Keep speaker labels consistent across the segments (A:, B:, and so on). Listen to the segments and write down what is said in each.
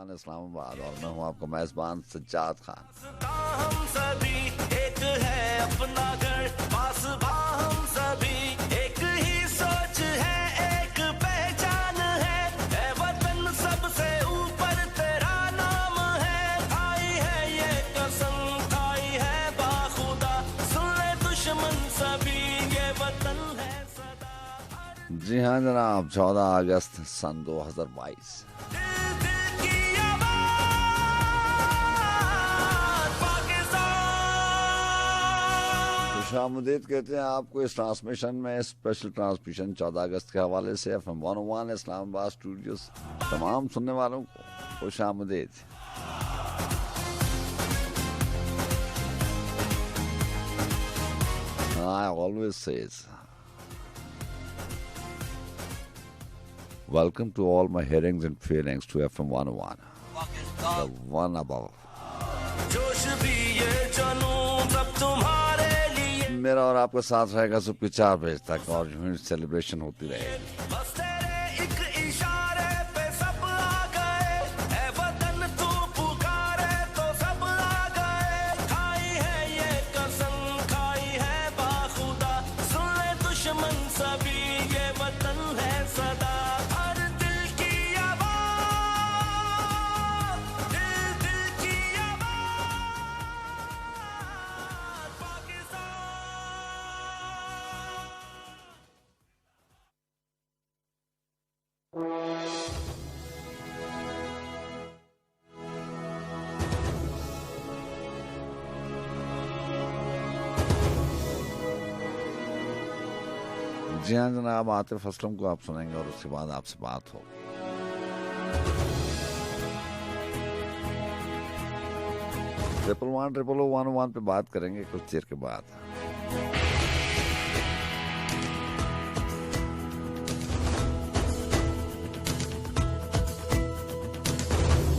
A: 101 इस्लामाबाद और मैं हूं आपका मेजबान सज्जाद खान।
B: हम सभी एक है अपना घर पास हम सभी एक ही सोच है एक पहचान है वतन सबसे ऊपर तेरा नाम है खाई है ये कसम खाई है बाखुदा सुन ले दुश्मन सभी ये वतन है सदा।
A: जी हाँ जनाब, 14 अगस्त सन 2022। खुशामदीद कहते हैं आपको इस ट्रांसमिशन में, स्पेशल ट्रांसमिशन 14 अगस्त के हवाले से FM 101 इस्लामाबाद स्टूडियोज तमाम सुनने वालों को खुशामदीद। I always says welcome to all my hearings and feelings to FM 101, the one above.
B: जोश भी ये जनूं सब तुम्हारे लिए
A: मेरा और आपका साथ रहेगा सुबह 4 बजे तक और यूं सेलिब्रेशन होती रहेगी।
B: बस तेरे एक इशारे पे सब आ गए ऐ वतन तू पुकारे तो सब आ गए खाई है ये कसम खाई है बाखुदा सुन ले दुश्मन सभी ये वतन है सदा हर दिल की आवाज दिल की आवाज पाकिस्तान।
A: जी हाँ जनाब, आतिफ असलम को आप सुनेंगे और उसके बाद आपसे बात होगी। ट्रिपल 1 पे बात करेंगे कुछ देर के बाद।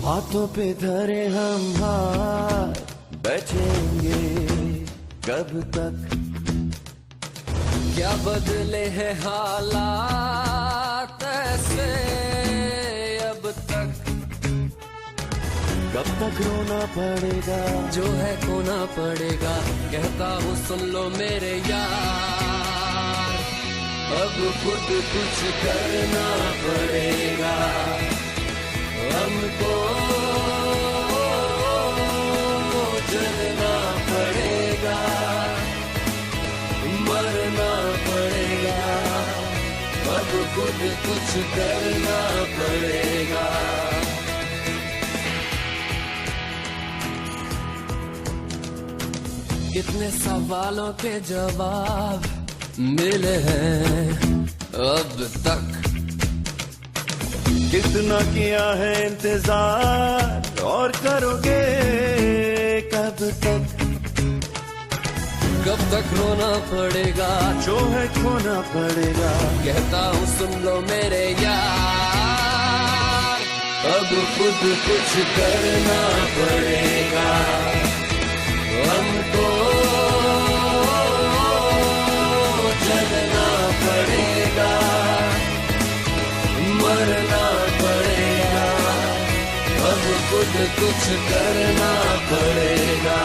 B: हाथों पे धरे हम हाथ बैठेंगे कब तक क्या बदले हैं हालात ऐसे अब तक कब तक रोना पड़ेगा जो है खोना पड़ेगा कहता हूँ सुन लो मेरे यार अब खुद कुछ करना पड़ेगा हमको जलना पड़ेगा मरना पड़ेगा अब खुद कुछ करना पड़ेगा। कितने सवालों के जवाब मिले हैं अब तक कितना किया है इंतजार और करोगे कब तक रोना पड़ेगा जो है खोना पड़ेगा कहता हूँ सुन लो मेरे यार अब खुद कुछ करना पड़ेगा हमको जलना पड़ेगा मरना पड़ेगा अब खुद कुछ करना पड़ेगा।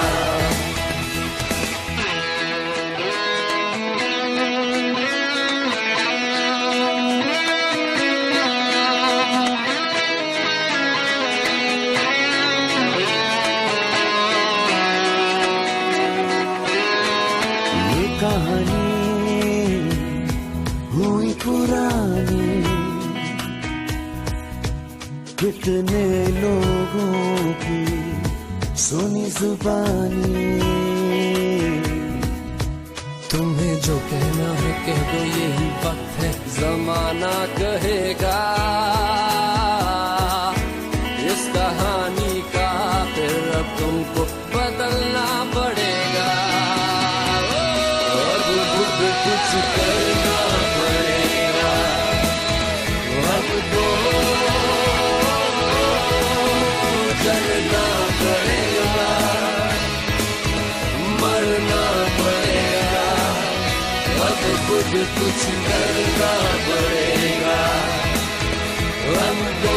B: ये कहानी हुई पुरानी कितने लोगों की सुनी जुबानी तुम्हें जो कहना है कह दो यही वक्त है जमाना कहेगा इस कहानी का फिर अब तुमको बदलना पड़ेगा अब खुद कुछ करना पड़ेगा हमको जलना पड़ेगा मरना पड़ेगा अब खुद कुछ करना पड़ेगा हमको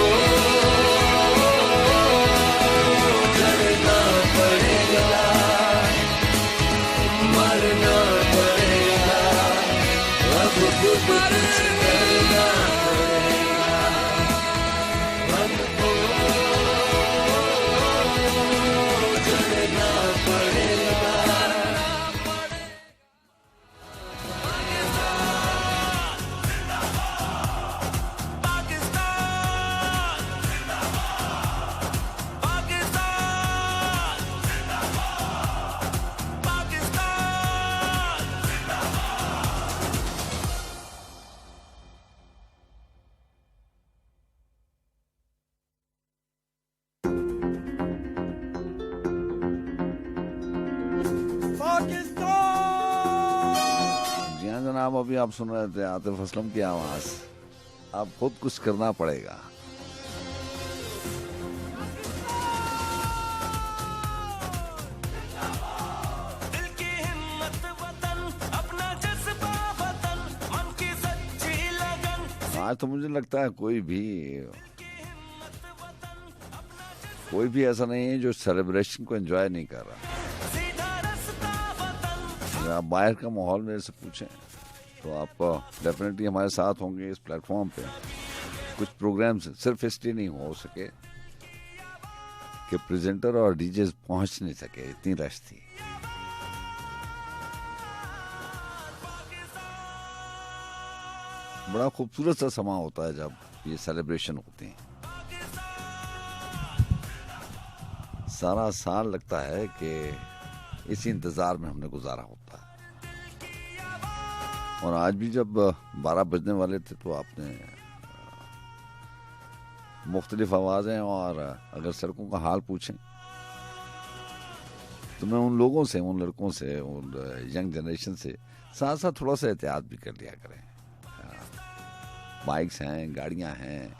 A: जी हाँ जनाब, अभी आप सुन रहे थे आतिफ असलम की आवाज। अब खुद कुछ करना पड़ेगा।
B: दिल की हिम्मत वतन, अपना जज्बा वतन, मन की सच्ची लगन।
A: आज तो मुझे लगता है कोई भी ऐसा नहीं है जो सेलिब्रेशन को एंजॉय नहीं कर रहा।
B: सीधा रास्ता वतन,
A: अगर आप बाहर का माहौल मेरे से पूछें तो आप डेफिनेटली हमारे साथ होंगे इस प्लेटफॉर्म पे। कुछ प्रोग्राम्स सिर्फ इसलिए नहीं हो सके कि प्रेजेंटर और डीजे पहुंच नहीं सके, इतनी रश थी। बड़ा खूबसूरत सा समा होता है जब ये सेलिब्रेशन होते हैं। सारा साल लगता है कि इसी इंतजार में हमने गुजारा होता है। और आज भी जब 12 बजने वाले थे तो आपने मुख्तलिफ आवाजें और अगर सड़कों का हाल पूछें तो मैं उन लोगों से, उन लड़कों से, उन यंग जनरेशन से साथ साथ थोड़ा सा एहतियात भी कर लिया करें। बाइक्स हैं, गाड़ियां हैं,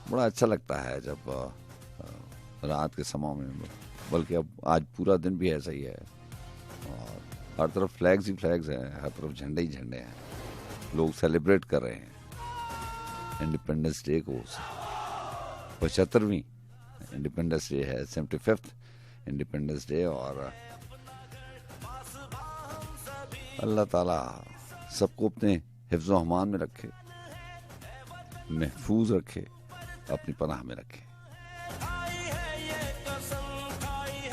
A: बड़ा अच्छा लगता है जब रात के समय में, बल्कि अब आज पूरा दिन भी ऐसा ही है और हर तरफ फ्लैग्स ही फ्लैग्स हैं, हर तरफ झंडे ही झंडे हैं। लोग सेलिब्रेट कर रहे हैं इंडिपेंडेंस डे को। 75वीं इंडिपेंडेंस डे है, 75th इंडिपेंडेंस डे। और अल्लाह ताला सबको अपने हिफ्ज़ व अमान में रखे, महफूज रखे, अपनी पनाह में रखे।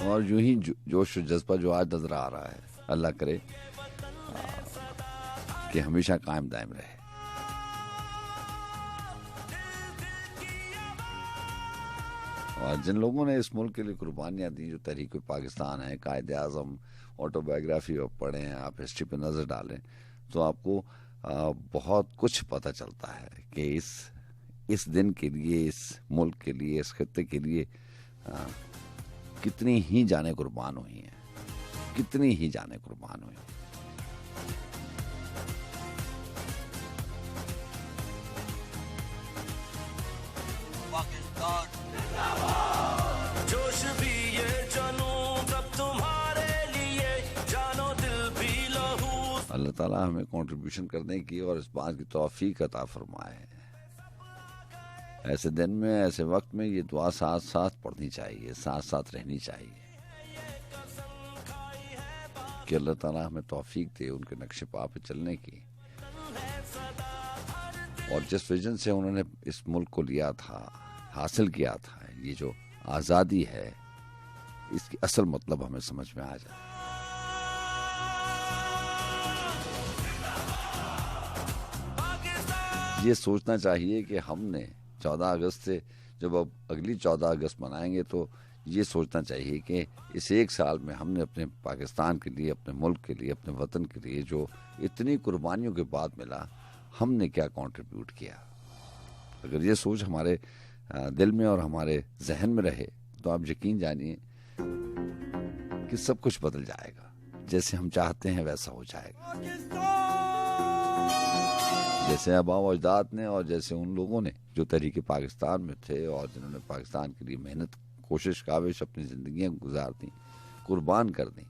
A: और यूं ही जोश और जज्बा जो आज नजर आ रहा है, अल्लाह करे कि हमेशा कायम दायम रहे। और जिन लोगों ने इस मुल्क के लिए कुर्बानियां दी, जो तहरीक पाकिस्तान है, कायदे आज़म ऑटोबायोग्राफी आप पढ़ें, आप हिस्ट्री पे नज़र डालें तो आपको बहुत कुछ पता चलता है कि इस दिन के लिए, इस मुल्क के लिए, इस खित्ते के लिए कितनी ही जानें कुर्बान हुई हैं, कितनी ही जानें कुर्बान हुई हैं।
B: जोश भी ये जनू सब तुम्हारे लिए, जानो दिल भी लहू।
A: अल्लाह ताला हमें कंट्रीब्यूशन करने की और इस बात की तौफीक अता फरमाए। ऐसे दिन में, ऐसे वक्त में ये दुआ साथ साथ पढ़नी चाहिए, साथ साथ रहनी चाहिए कि अल्लाह ताला हमें तौफीक दे उनके नक्शे पा पे चलने की। और जिस विजन से उन्होंने इस मुल्क को लिया था, हासिल किया था, ये जो आज़ादी है, इसकी असल मतलब हमें समझ में आ जाए। ये सोचना चाहिए कि हमने 14 अगस्त से, जब अब अगली 14 अगस्त मनाएंगे तो ये सोचना चाहिए कि इस एक साल में हमने अपने पाकिस्तान के लिए, अपने मुल्क के लिए, अपने वतन के लिए जो इतनी कुर्बानियों के बाद मिला, हमने क्या कंट्रीब्यूट किया। अगर ये सोच हमारे दिल में और हमारे जहन में रहे तो आप यकीन जानिए कि सब कुछ बदल जाएगा। जैसे हम चाहते हैं वैसा हो जाएगा। जैसे आबा व अजदाद ने और जैसे उन लोगों ने जो तहरीक पाकिस्तान में थे और जिन्होंने पाकिस्तान के लिए मेहनत, कोशिश, काविश, अपनी जिंदगियां गुजार दी, कुर्बान कर दी।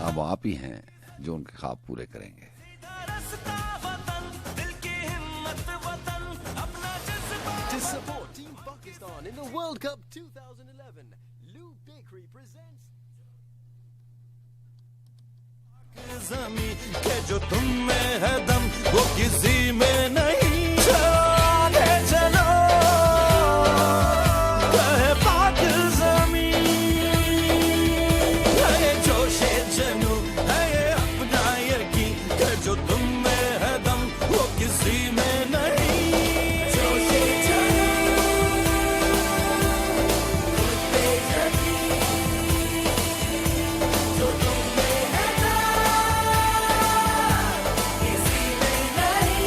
A: अब आप ही हैं जो उनके ख्वाब पूरे करेंगे।
C: To support Team Pakistan in the World Cup 2011, Lou Bakery presents
B: ज़मीं के जो तुम में है दम, वो किसी में नहीं। चलो चलो कहे पाक ज़मीं, है ये जोशे जनू, है ये अपना यकीन के जो तुम में है दम, वो किसी में नहीं। जोशे जनू, खुद पे यकीन, जो तुम में है दम, किसी में नहीं।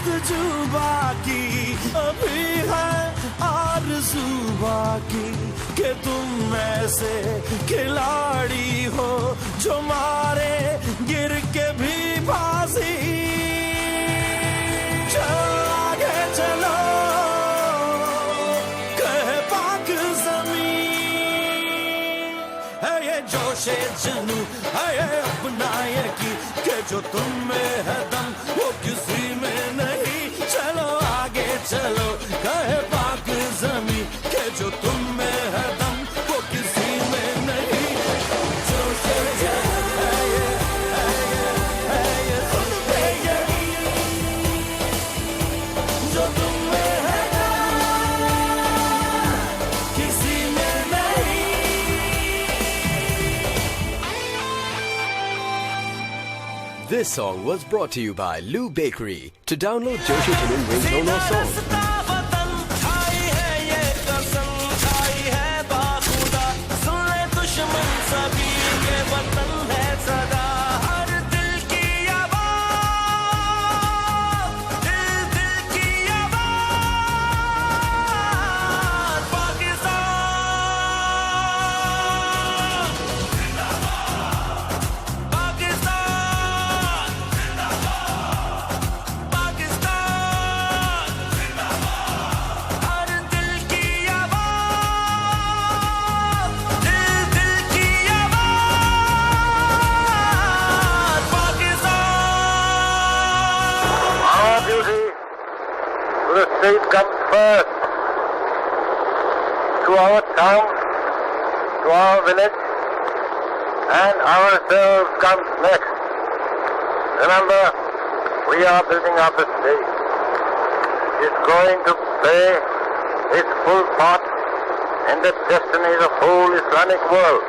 B: जस्तजू बाकी, अभी है आरज़ू बाकी कि तुम ऐसे खिलाड़ी हो जो मारे गिर के भी बाजी। चलो आगे चलो, कहे पाक ज़मीन, है ये जोशे जनू, है ये अपना यकीन कि जो तुम में है दम वो किसी में नहीं। चलो आगे चलो, कहे पाक ज़मीन कि जो तुम में है दम वो किसी में नहीं। जोशे जनू है ये खुद पे यकीन, जो तुम में है दम किसी में नहीं।
C: This song was brought to you by Lou Bakery. To download Joshi Tunun ringtone or song,
B: वतन खाई है ये कसम, खाई है बाखुदा, सुन ले दुश्मन सभी के वतन है सदा। हर दिल की आवाज़, दिल दिल की आवाज़, पाकिस्तान, पाकिस्तान, पाकिस्तान, हर दिल की आवाज़, दिल दिल की आवाज़, Pakistan.
D: Our duty to the state comes first, to our town, to our village, and ourselves comes next. Remember, we are building up a state. It's going to play its full part in the destiny of the whole Islamic world.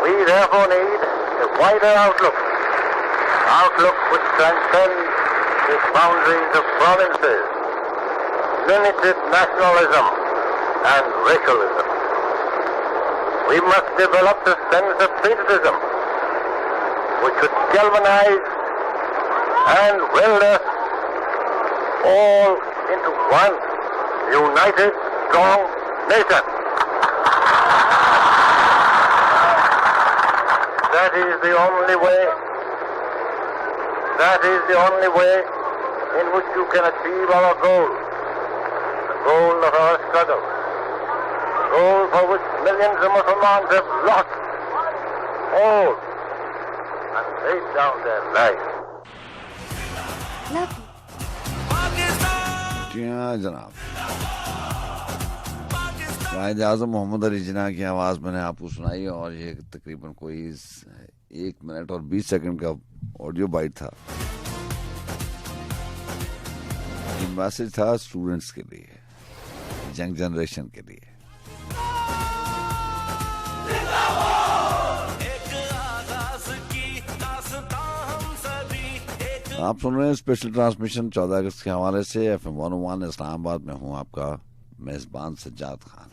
D: We therefore need a wider outlook which transcends the boundaries of provinces, limited nationalism and racialism. We must develop a sense of patriotism which should galvanize and weld us all into one united, strong nation. That is the only way. That is the only way in which you can achieve our goal, the goal of our struggle, the goal for which millions of Muslims have lost all and laid down their lives.
E: Love you.
A: जी हाँ जनाब, कायद आज़म मोहम्मद अली जिन्ना की आवाज़ मैंने आपको सुनाई और ये तकरीबन कोई 1 मिनट और 20 सेकंड का ऑडियो बाइट था। ये मैसेज था स्टूडेंट्स के लिए, यंग जनरेशन के लिए। आप सुन रहे हैं स्पेशल ट्रांसमिशन 14 अगस्त के हवाले से FM 101 इस्लामाबाद में हूँ आपका मेजबान सज्जाद खान।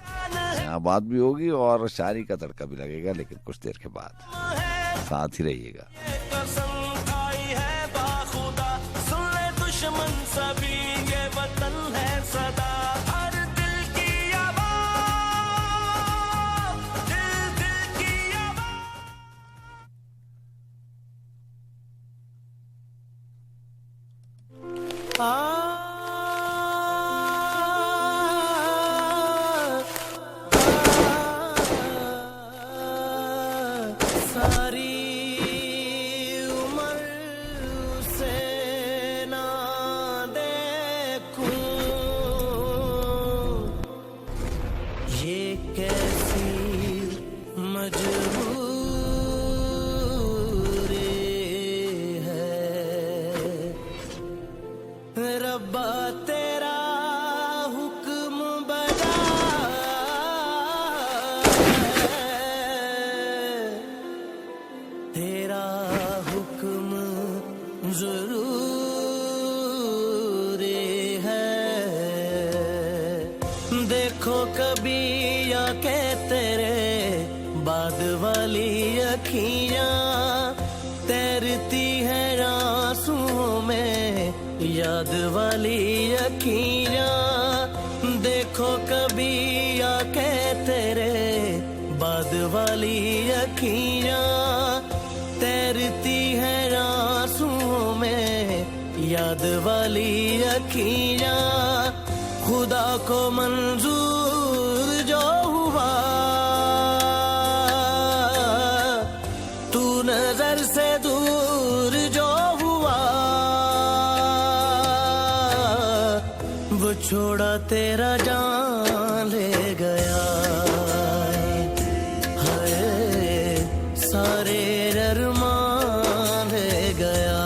A: यहाँ बात भी होगी और शायरी का तड़का भी लगेगा, लेकिन कुछ देर के बाद साथ ही रहिएगा।
B: कसम खाई है बाखुदा, सुन ले दुश्मन सभी ये वतन है सदा। हर दिल की आवाज़, दिल दिल की आवाज़। सारी उम्र उसे ना देखूं, ये कैसी मजबूरी है। रब्बा तेरा हुक्म बजा है, तेरा हुक्म जरूरी है। देखो कभी या के तेरे बाद वाली अखियां तैरती है आंसुओं में, या
E: याद वाली अखियां देखो कभी आके तेरे बाद वाली अखियां तैरती है आंसुओं में याद वाली अखियां खुदा को मंजूर जो हुआ तू नजर से दूर जो हुआ वो छोड़ा तेरा जान ले गया हाय सारे अरमान ले गया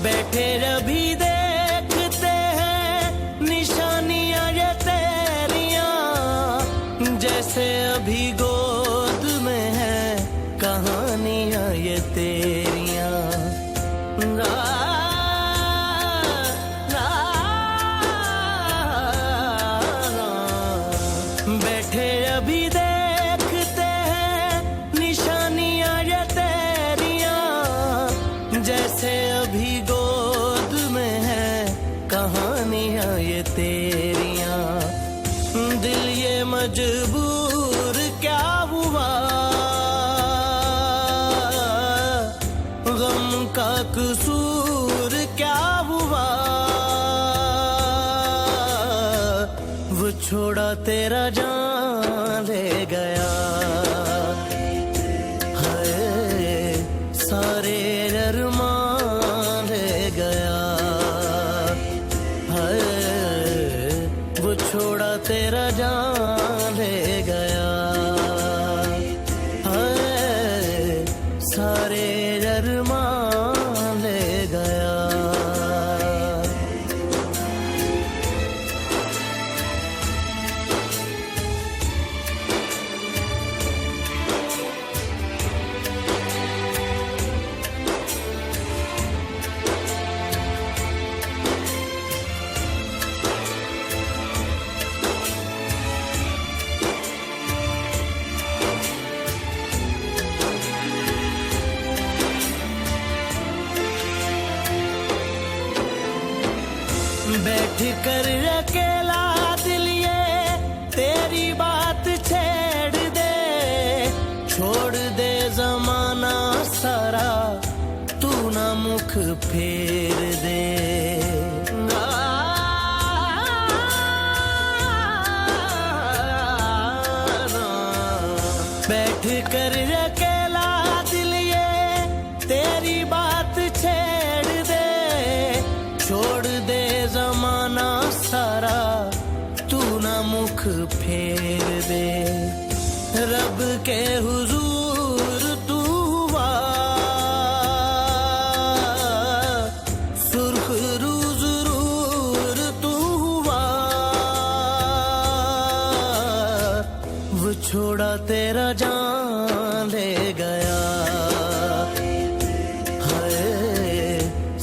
E: बैठे अभी देखते हैं निशानियां ये तेरियां जैसे अभी गोद में है कहानियां ये तेरियां रा, रा, रा। बैठे अभी देखते हैं निशानियां ये तेरियां जैसे अभी गोद में है कहानियां ये तेरियां दिल ये मजबूर क्या हुआ गम का कसूर क्या हुआ वो छोड़ा तेरा जान ले गया हाय सारे अरमान ले गया हाय वो छोड़ा तेरा जान ले गया हाय सारे अरमान ले गया बैठ कर अकेला दिल ये तेरी बात छेड़ दे छोड़ दे जमाना सारा तू ना मुख फेर दे बैठ कर अकेला दिल ये तेरी बात छेड़ दे छोड़ दे जमाना सारा तू ना मुख फेर दे रब के हुजूर तू हुआ सुर्ख रू जरूर तू हुआ वो छोड़ा तेरा जान ले गया हाय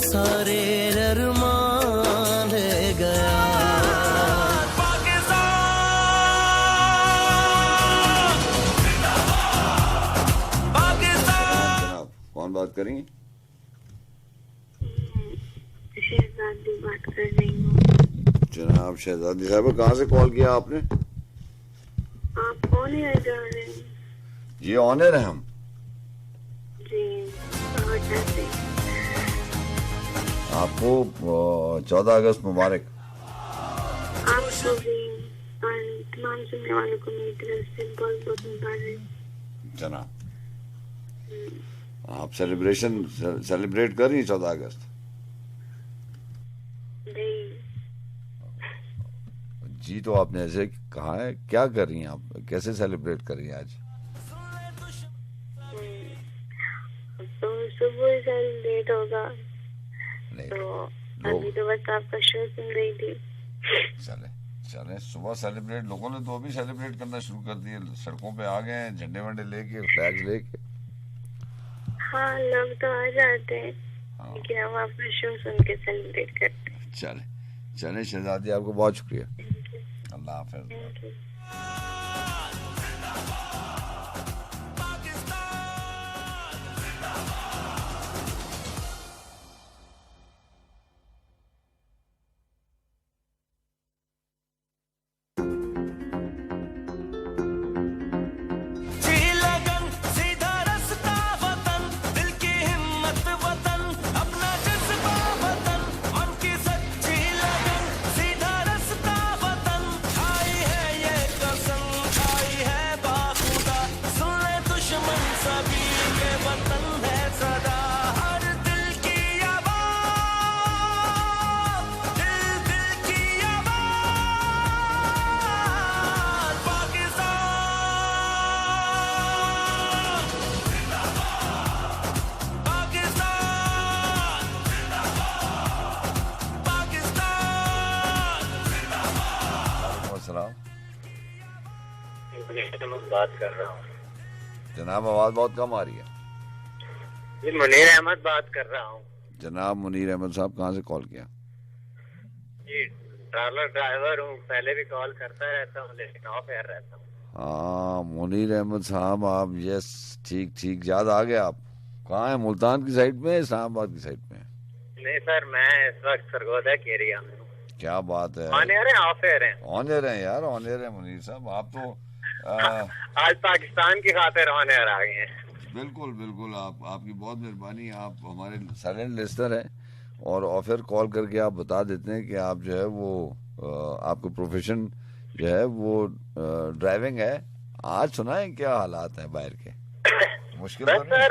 E: सारे अरमान ले गया
A: जनाब कौन बात करेंगे
F: शहजादी बात कर रही हूँ।
A: जनाब शहजादी साहब कहाँ से कॉल किया आपने
F: आप कौन है जा रहे हैं?
A: ये ऑनर है हम
F: जी वजह से
A: आपको 14 अगस्त मुबारक
F: आपको भी और तमाम सुनने वालों को मेरी तरफ से बहुत बहुत मुबारक।
A: जनाब आप सेलिब्रेट कर रही हैं 14 अगस्त
F: नहीं
A: जी तो आपने ऐसे कहा है क्या कर रही हैं आप कैसे सेलिब्रेट कर रही हैं आज
F: तो सुबह से लेट होगा
A: नहीं
F: तो
A: लोग
F: अभी तो बस आपका शो सुन रही थी।
A: चले चले सुबह सेलिब्रेट, लोगों ने तो अभी सेलिब्रेट करना शुरू कर दिए, सड़कों पे आ गए हैं झंडे वंडे लेके, फ्लैग्स लेके।
F: हाँ, लोग तो आ जाते हैं,
A: हाँ
F: लेकिन हम आपका शो सुन के सेलिब्रेट करते हैं।
A: चले चले शहजादी, आपको बहुत शुक्रिया,
F: Thank you.
A: Allah Hafiz.
F: Thank you.
B: जी लगन सीधा रास्ता वतन, दिल की हिम्मत वतन, अपना जज्बा वतन, मन की सच्ची लगन, सीधा रास्ता वतन, खाई है ये कसम, खाई है बाखुदा, सुन ले दुश्मन सभी के वतन है सदा, हर दिल की आवाज, दिल दिल की आवाज, पाकिस्तान
A: अस्सलाम
G: बात कर रहा हूँ
A: जनाब, आवाज बहुत कम आ रही है।
G: जी, मुनीर अहमद बात कर रहा हूँ
A: जनाब मुनीर अहमद साहब, कहाँ से कॉल किया?
G: जी। ट्रैवलर ड्राइवर हूँ, पहले भी कॉल करता रहता हूँ लेकिन ऑफ एयर रहता हूँ।
A: हाँ मुनीर अहमद साहब, आप यस ठीक ठीक याद आ गया। आप कहाँ हैं, मुल्तान की साइड में, इस्लामाबाद की साइड में?
G: नहीं सर, मैं इस वक्त सरगोदा के एरिया में हूँ।
A: क्या बात है,
G: ऑन एयर है ऑफ एयर है?
A: ऑन एयर है यार, ऑन एयर है मुनीर साहब। आप तो
G: आज पाकिस्तान की खातिर ऑन एयर आ गए हैं।
A: बिल्कुल बिल्कुल, आपकी बहुत मेहरबानी, आप हमारे साइलेंट लिस्टर हैं और ऑफर कॉल करके आप बता देते हैं कि आप जो है वो आपका प्रोफेशन जो है वो ड्राइविंग है। आज सुना है क्या हालात हैं बाहर के, मुश्किल
G: बस
A: तो नहीं?
G: सर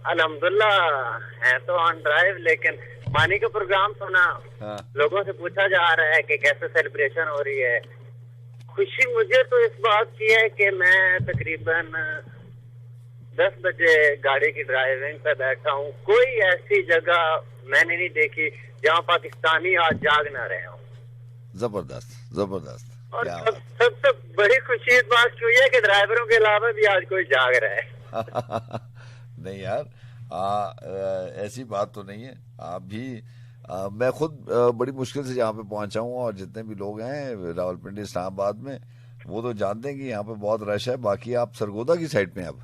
G: अल्हम्दुलिल्लाह है तो ऑन ड्राइव, लेकिन पानी का प्रोग्राम सुना,
A: हाँ
G: लोगों से पूछा जा रहा है कि कैसे सेलिब्रेशन हो रही है। खुशी मुझे तो इस बात की है कि मैं तकरीबन 10 बजे गाड़ी की ड्राइविंग पे बैठा हूँ। कोई ऐसी जगह मैंने नहीं देखी जहाँ पाकिस्तानी आज जाग ना रहे हों।
A: जबरदस्त जबरदस्त,
G: और
A: क्या
G: सबसे बड़ी खुशी इस बात की हुई है कि ड्राइवरों के अलावा भी आज कोई जाग रहा है।
A: बात नहीं यार, ऐसी बात तो नहीं है। आप भी मैं खुद बड़ी मुश्किल से यहाँ पे पहुंचा हूँ और जितने भी लोग हैं रावलपिंडी इस्लामाबाद में वो तो जानते हैं कि यहाँ पे बहुत रश है। बाकी आप सरगोदा की साइड में अब?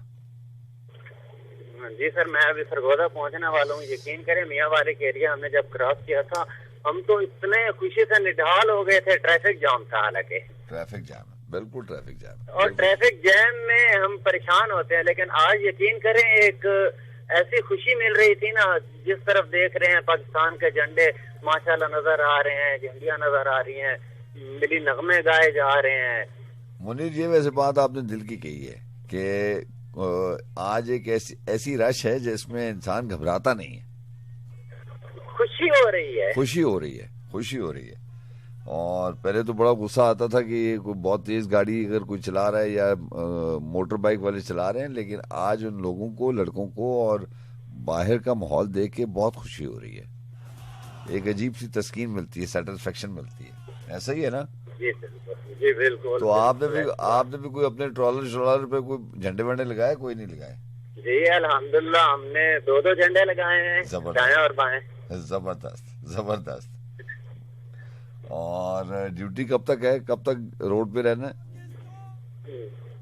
G: जी सर, मैं अभी सरगोदा पहुंचने वाला हूँ। यकीन करें मियाँ वाले के एरिया हमने जब क्रॉस किया था, हम तो इतने खुशी से निढाल हो गए थे। ट्रैफिक जाम था, हालांकि
A: ट्रैफिक जाम है, बिल्कुल ट्रैफिक जाम है।
G: और ट्रैफिक जैम में हम परेशान होते हैं, लेकिन आज यकीन करें एक ऐसी खुशी मिल रही थी ना। जिस तरफ देख रहे हैं पाकिस्तान के झंडे माशाल्लाह नजर आ रहे हैं, झंडियां नजर आ रही हैं, मिली नगमे गाए जा रहे हैं।
A: मुनीर जी, वैसे बात आपने दिल की कही है कि आज एक ऐसी रश है जिसमें इंसान घबराता नहीं है।
G: खुशी हो रही है,
A: खुशी हो रही है, खुशी हो रही है। और पहले तो बड़ा गुस्सा आता था कि कोई बहुत तेज गाड़ी अगर कोई चला रहा है या मोटर बाइक वाले चला रहे हैं, लेकिन आज उन लोगों को, लड़कों को और बाहर का माहौल देख के बहुत खुशी हो रही है। एक अजीब सी तस्कीन मिलती है, सेटिस्फेक्शन मिलती है। ऐसा ही है ना?
G: जी बिल्कुल, जी बिल्कुल।
A: तो आपने भी कोई अपने ट्रॉलर पे कोई झंडे वंडे लगाए? कोई नहीं लगाए?
G: जी अल्हम्दुलिल्लाह, हमने 2 झंडे लगाए हैं,
A: जबरदस्त।
G: दाएं और बाएं।
A: जबरदस्त जबरदस्त। और ड्यूटी कब तक है, कब तक रोड पे रहना है?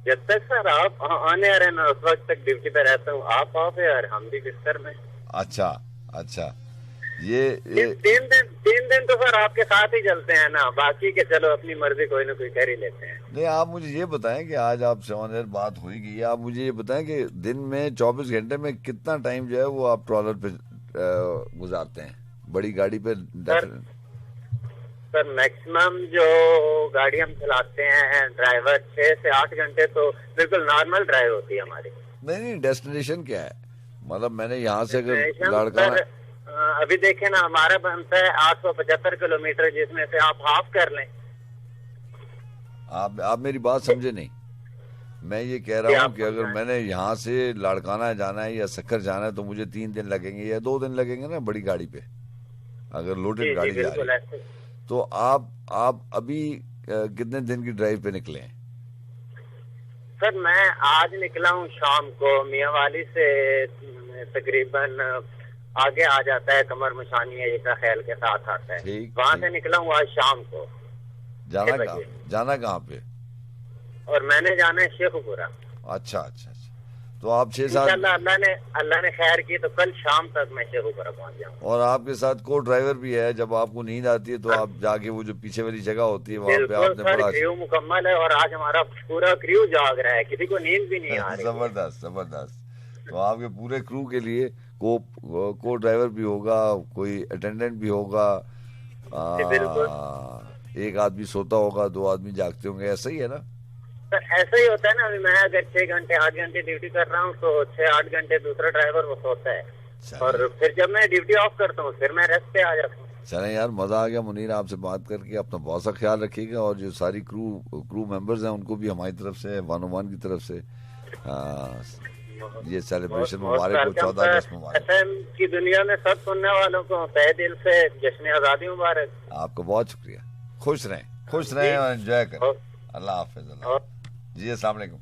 G: जब तक सर आप ऑन एयर है ना, उस वक्त तक ड्यूटी पे रहता हूँ। आप ऑफ एयर, हम भी बिस्तर में।
A: अच्छा अच्छा, ये
G: 3 दिन तो सर आपके साथ ही चलते हैं ना, बाकी के चलो अपनी मर्जी कोई ना कोई कर ही लेते हैं।
A: नहीं, आप मुझे ये बताएं कि आज आपसे ऑन एयर बात हुई गई है, आप मुझे ये बताएं कि दिन में 24 घंटे में कितना टाइम जो है वो आप ट्रॉलर पे गुजारते हैं, बड़ी गाड़ी पे?
G: सर मैक्सिमम जो गाड़ी हम चलाते हैं ड्राइवर 6 से 8 घंटे तो बिल्कुल नॉर्मल ड्राइव होती है हमारी।
A: नहीं, डेस्टिनेशन क्या है? मतलब मैंने यहाँ से अगर
G: Destination,
A: लड़का
G: सर, अभी देखें ना, हमारा बनता है 875 किलोमीटर, जिसमें से आप हाफ कर लें।
A: आप मेरी बात समझे नहीं। मैं ये कह रहा हूँ कि अगर मैंने यहाँ से लाड़काना जाना है या सक्कर जाना है तो मुझे 3 दिन लगेंगे या 2 दिन लगेंगे ना बड़ी गाड़ी पे। अगर
G: जी
A: लोडेड
G: जी
A: गाड़ी जा
G: बिल्कुल
A: रही है।
G: ऐसे।
A: तो आप अभी कितने दिन की ड्राइव पे निकले हैं?
G: सर मैं आज निकला हूँ शाम को मियांवाली से, तकरीबन आगे आ जाता है कमर मशानी एरिया खैल के साथ आता है,
A: ठीक,
G: वहाँ
A: ठीक।
G: से निकला हूँ आज शाम को
A: जाना
G: 6
A: कहाँ
G: बजे।
A: जाना कहाँ पे?
G: और मैंने जाना है शेखपुरा।
A: अच्छा अच्छा अच्छा। तो आप 6-7
G: इंशाल्लाह अल्लाह ने खैर की तो कल शाम तक मैं शेखपुरा पहुँच जाऊँगा।
A: और आपके साथ को ड्राइवर भी है, जब आपको नींद आती है तो आप जाके वो जो पीछे वाली जगह होती है वहाँ पे
G: बिल्कुल
A: आपने
G: सर,
A: बड़ा
G: क्रू मुकम्मल है और आज हमारा पूरा क्रू जाग रहा है, किसी को नींद भी नहीं आ रही।
A: जबरदस्त जबरदस्त। तो आपके पूरे क्रू के लिए को ड्राइवर भी होगा, कोई अटेंडेंट भी होगा, एक आदमी सोता होगा, 2 आदमी जागते होंगे, ऐसा ही है ना?
G: सर ऐसा ही होता है ना, अभी मैं अगर 6 घंटे 8 घंटे ड्यूटी कर रहा हूँ तो 6-8 घंटे दूसरा ड्राइवर वो सोता है, और फिर जब मैं ड्यूटी ऑफ करता हूँ फिर मैं रेस्ट पे आ जाता हूँ।
A: चलें यार, मजा आ गया मुनीर आपसे बात करके। अपना बहुत सा ख्याल रखिएगा और जो सारी क्रू मेंबर्स हैं उनको भी हमारी तरफ से, 101 की तरफ से ये सेलिब्रेशन मुबारक हो, 14 अगस्त मुबारक।
G: FM की दुनिया में सब सुनने वालों को तहे दिल से जश्न आज़ादी मुबारक।
A: आपको बहुत शुक्रिया। खुश रहें और एंजॉय करें। अल्लाह हाफिज। अल्लाह। जी अस्सलाम वालेकुम।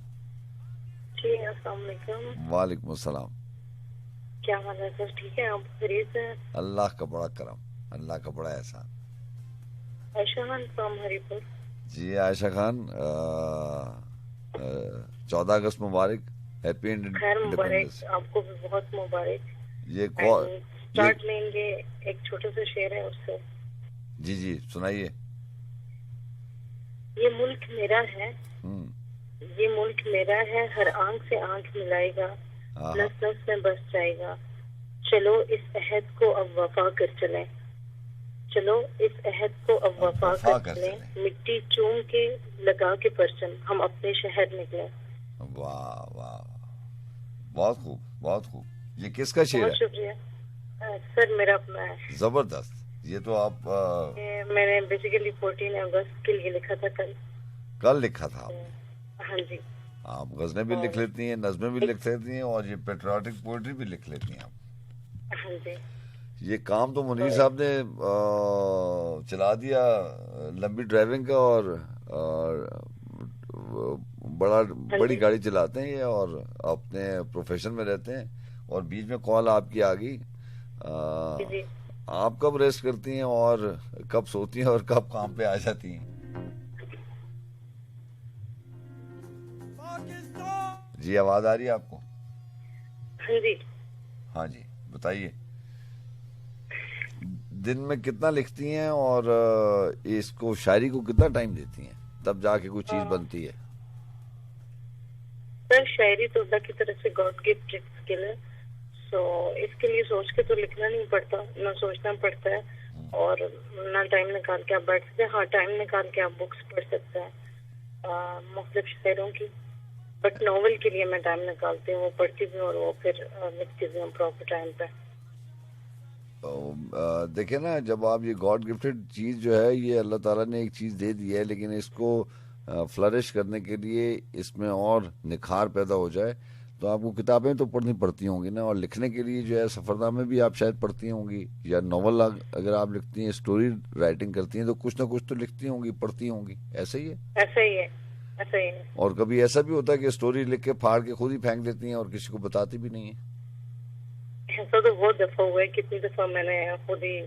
F: जी अस्सलाम वालेकुम।
A: वालेकुम अस्सलाम।
F: क्या हाल है सर? ठीक है, आप खैरियत से?
A: अल्लाह का बड़ा करम, अल्लाह का बड़ा एहसान।
F: आयशा खान फ्रॉम हरिपुर।
A: जी आयशा खान, 14 अगस्त मुबारक, हैप्पी
F: खैर मुबारक,
A: इंडिपेंडेंस।
F: आपको भी बहुत मुबारक।
A: ये कौन?
F: स्टार्ट लेंगे एक छोटे से शेर है उससे।
A: जी जी सुनाइए।
F: ये मुल्क मेरा है,
A: हम्म,
F: ये मुल्क मेरा है, हर आंख से आंख मिलाएगा,
A: हाँ,
F: नस नस में बस जाएगा। चलो इस अहद को अब वफा कर चलें, चलो इस अहद को अब वफा कर चलें, मिट्टी चूम के लगा के परचम हम अपने शहर निकले।
A: वाह वाह, बहुत खूब बहुत खूब। ये किसका शेर
F: बहुत
A: है?
F: शुक्रिया सर, मेरा अपना है।
A: जबरदस्त। ये तो आप
F: ये मैंने बेसिकली 14 अगस्त के लिए लिखा था
A: कल लिखा था आप।
F: हाँ जी।
A: आप गजलें भी लिख लेती हैं, नज़में भी लिख लेती हैं और ये पेट्रियाटिक पोएट्री भी लिख लेती हैं आप।
F: हाँ जी।
A: ये काम तो मुनीर साहब ने चला दिया, लंबी ड्राइविंग का, और बड़ी गाड़ी चलाते हैं ये, और अपने प्रोफेशन में रहते हैं, और बीच में कॉल आपकी आ गई।
F: जी।
A: आप कब रेस्ट करती हैं और कब सोती हैं और कब काम पे आ जाती हैं? जी आवाज आ रही है आपको?
F: हाँ जी।
A: हाँ जी बताइए। दिन में कितना लिखती हैं और इसको शायरी को कितना टाइम देती हैं, तब जाके कोई चीज बनती है?
F: सर शायरी तो अल्लाह की तरफ से गॉड गिफ्टेड स्किल है, सो इसके लिए सोच के तो लिखना नहीं पड़ता, ना सोचना पड़ता है, और ना टाइम निकाल के आप बैठ सकते हैं। हाँ टाइम निकाल के आप बुक्स पढ़ सकते हैं मुख्तलिफ शायरों की, बट नॉवल के लिए मैं टाइम निकालती हूँ, वो पढ़ती भी और वो फिर लिखती भी हूँ प्रॉपर टाइम पे।
A: देखिए ना, जब आप ये गॉड गिफ्टेड चीज जो है, ये अल्लाह ताला ने एक चीज दे दी है, लेकिन इसको फ्लरिश करने के लिए, इसमें और निखार पैदा हो जाए, तो आपको किताबें तो पढ़नी पड़ती होंगी ना, और लिखने के लिए जो है सफरनामे भी आप शायद पढ़ती होंगी, या नॉवल अगर आप लिखती हैं, स्टोरी राइटिंग करती हैं, तो कुछ ना कुछ तो लिखती होंगी, पढ़ती होंगी, ऐसा ही है?
F: ऐसा ही है, ऐसा ही है।
A: और कभी ऐसा भी होता है कि स्टोरी लिख के फाड़ के खुद ही फेंक देती हैं और किसी को बताती भी नहीं है?
F: ऐसा तो बहुत दफा हुआ है, कितनी दफा मैंने खुद ही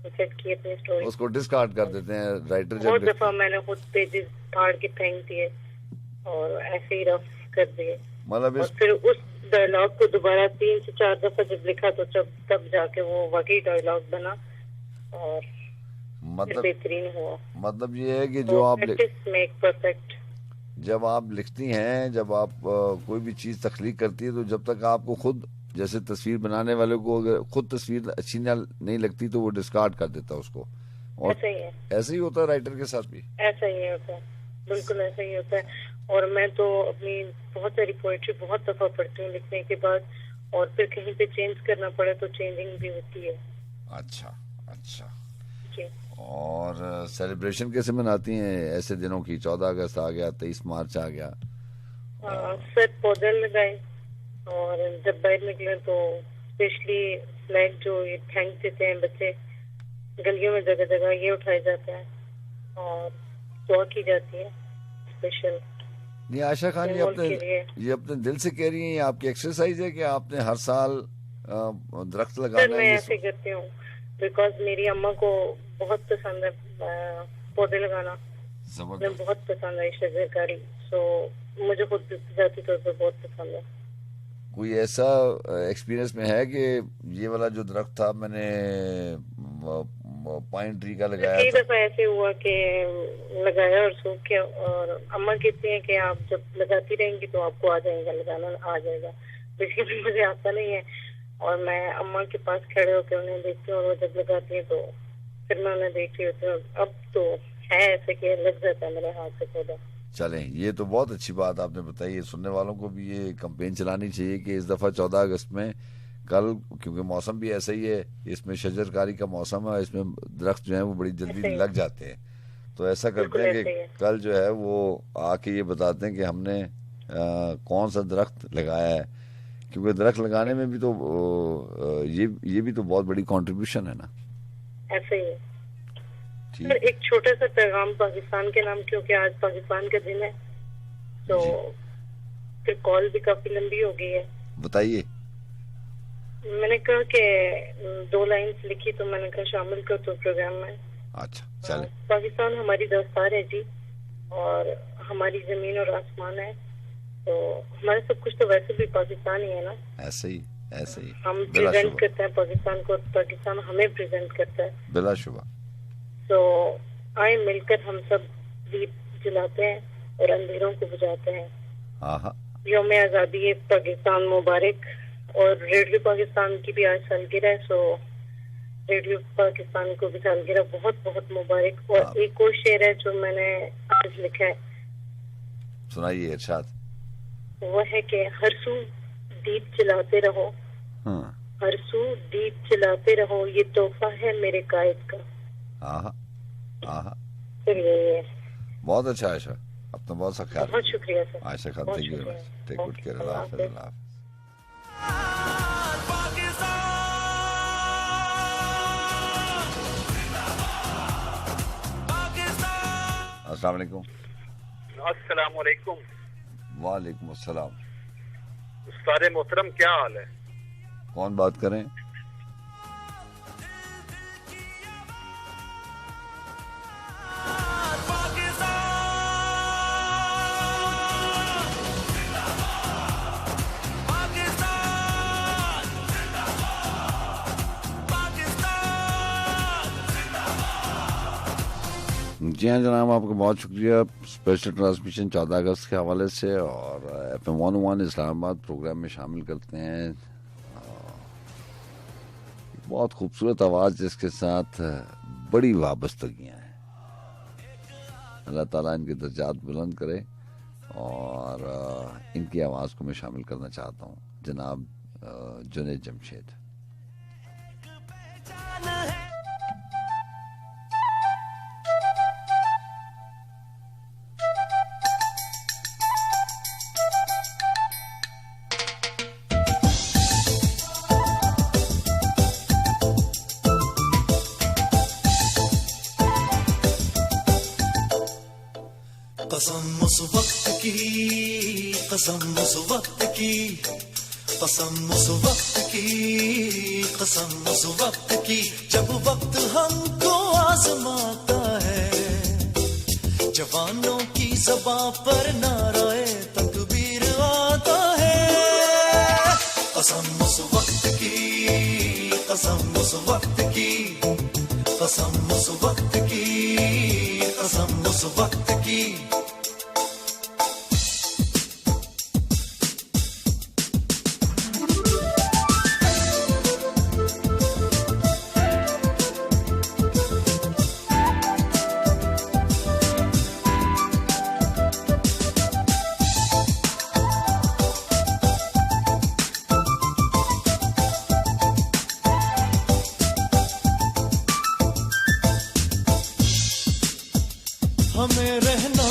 F: सेट की अपनी स्टोरी,
A: उसको डिस्कार्ड कर देते हैं राइटर
F: बहुत
A: जब
F: दफा मैंने खुद पेजेस फाड़ के फेंक दिए और ऐसे ही रफ कर दिए,
A: मतलब
F: और
A: इस
F: फिर उस डायलॉग को दोबारा 3 से 4 दफा जब लिखा तो तब जाके वो वाकई डायलॉग बना और
A: मतलब
F: बेहतरीन हुआ।
A: मतलब ये है कि जो आप
F: प्रैक्टिस मेक परफेक्ट।
A: जब आप लिखती हैं, जब आप कोई भी चीज तख्लीक करती है, तो जब तक आपको खुद, जैसे तस्वीर बनाने वाले को अगर खुद तस्वीर अच्छी नहीं लगती तो वो डिस्कार्ड कर देता है उसको, और
F: ऐसा ही है,
A: ऐसे ही होता है राइटर के साथ भी।
F: ऐसा ही होता है, बिल्कुल ऐसा ही होता है। और मैं तो अपनी बहुत सारी पोएट्री बहुत दफा पढ़ती हूँ लिखने के बाद, और फिर कहीं पे चेंज करना पड़े तो चेंजिंग भी होती है।
A: अच्छा अच्छा।
F: जी।
A: और सेलिब्रेशन कैसे मनाती हैं ऐसे दिनों की? 14 अगस्त आ गया, 23 मार्च आ गया।
F: सर पौधे लगाए, और जब बाहर निकले तो स्पेशली फ्लैग जो ये थैंक देते हैं बच्चे, गलियों में जगह जगह ये उठाए जाते हैं और दुआ की जाती है स्पेशल।
A: नहीं आशा खान,
F: मुल्क के लिए।
A: ये अपने दिल से कह रही हैं, ये आपकी एक्सरसाइज है कि आपने हर साल दरख्त
F: सर
A: लगाना
F: मैं
A: है?
F: ऐसे करती हूँ बिकॉज मेरी अम्मा को बहुत पसंद है पौधे लगाना, मुझे
A: जबरदस्त।
F: बहुत पसंद है शजरकारी, सो मुझे खुद भी जाती तौर पर बहुत पसंद है।
A: कोई ऐसा एक्सपीरियंस में है कि ये वाला जो दरख्त था मैंने पाइन ट्री का लगाया
F: कई
A: था?
F: दफा ऐसे हुआ कि लगाया और सूख गया, और अम्मा कहती हैं कि आप जब लगाती रहेंगी तो आपको आ जाएगा, लगाना आ जाएगा। बेसिकली मुझे आता नहीं है और मैं अम्मा के पास खड़े होकर उन्हें देखती हूँ और वो जब लगाती है तो फिर मैं उन्हें देखती होती हूँ। अब तो है ऐसे कि लग जाता है मेरे हाथ से पौधा।
A: चलें, ये तो बहुत अच्छी बात आपने बताई है। सुनने वालों को भी ये कैंपेन चलानी चाहिए कि इस दफा 14 अगस्त में, कल क्योंकि मौसम भी ऐसा ही है, इसमें शजरकारी का मौसम है, इसमें दरख्त जो है वो बड़ी जल्दी लग जाते हैं। तो ऐसा करते हैं कि कल जो है वो आके ये बताते हैं कि हमने कौन सा दरख्त लगाया है, क्योंकि दरख्त लगाने में भी तो ये भी तो बहुत बड़ी कंट्रीब्यूशन है ना।
F: ऐसे ही है।
A: ठीक।
F: सर एक छोटा सा पैगाम पाकिस्तान के नाम, क्योंकि आज पाकिस्तान का दिन है, तो फिर कॉल भी काफी लंबी हो गई है।
A: बताइए।
F: मैंने कहा कि 2 लाइन्स लिखी तो मैंने कहा शामिल कर दो प्रोग्राम में।
A: अच्छा चले।
F: पाकिस्तान हमारी दस्तार है जी, और हमारी जमीन और आसमान है, तो हमारा सब कुछ तो वैसे भी पाकिस्तान ही है ना।
A: ऐसे ही
F: हम
A: बिला
F: प्रेजेंट
A: शुबा,
F: करते हैं पाकिस्तान को, पाकिस्तान हमें प्रेजेंट करता है।
A: बिला शुबा।
F: तो आए मिलकर हम सब दीप जलाते हैं और अंधेरों को बुझाते हैं।
A: हाँ।
F: यौम आज़ादी है पाकिस्तान मुबारक, और रेडियो पाकिस्तान की भी आज सालगिरह है, सो रेडियो पाकिस्तान को भी सालगिरह बहुत बहुत मुबारक। और एक और शेर है जो मैंने आज लिखा है,
A: सुनाइए इरशाद।
F: वो है कि हर सू दीप जलाते रहो, हर सू दीप जलाते रहो, ये तोहफा है मेरे कायद का। फिर यही है।
A: बहुत अच्छा आयशा, अपना बहुत सा ख्याल।
F: बहुत शुक्रिया सर।
A: आयशा खान,
F: बहुत
A: थैंक यू,
F: शुक्रिया।
A: Take good care. अल्लाह हाफिज़। अल्लाह हाफिज़। अस्सलाम वालेकुम।
H: अस्सलाम वालेकुम।
A: वालेकुम अस्सलाम।
H: उस्ताद मोहतरम, क्या हाल है?
A: कौन बात करें? जी हाँ जनाब, आपका बहुत शुक्रिया। स्पेशल ट्रांसमिशन 14 अगस्त के हवाले से और FM 101 इस्लामाबाद प्रोग्राम में शामिल करते हैं। बहुत खूबसूरत आवाज़ जिसके साथ बड़ी वाबस्तगियाँ हैं। अल्लाह ताला इनके दर्जात बुलंद करे, और इनकी आवाज़ को मैं शामिल करना चाहता हूँ जनाब जुनैद जमशेद।
E: कसम उस वक्त की, कसम उस वक्त की, कसम उस वक्त की, कसम उस वक्त की, जब वक्त हमको आजमाता है, जवानों की ज़बां पर नाराए तकबीर आता है। कसम उस वक्त की, कसम उस वक्त की, कसम उस वक्त की, कसम उस वक्त की। हमें रहना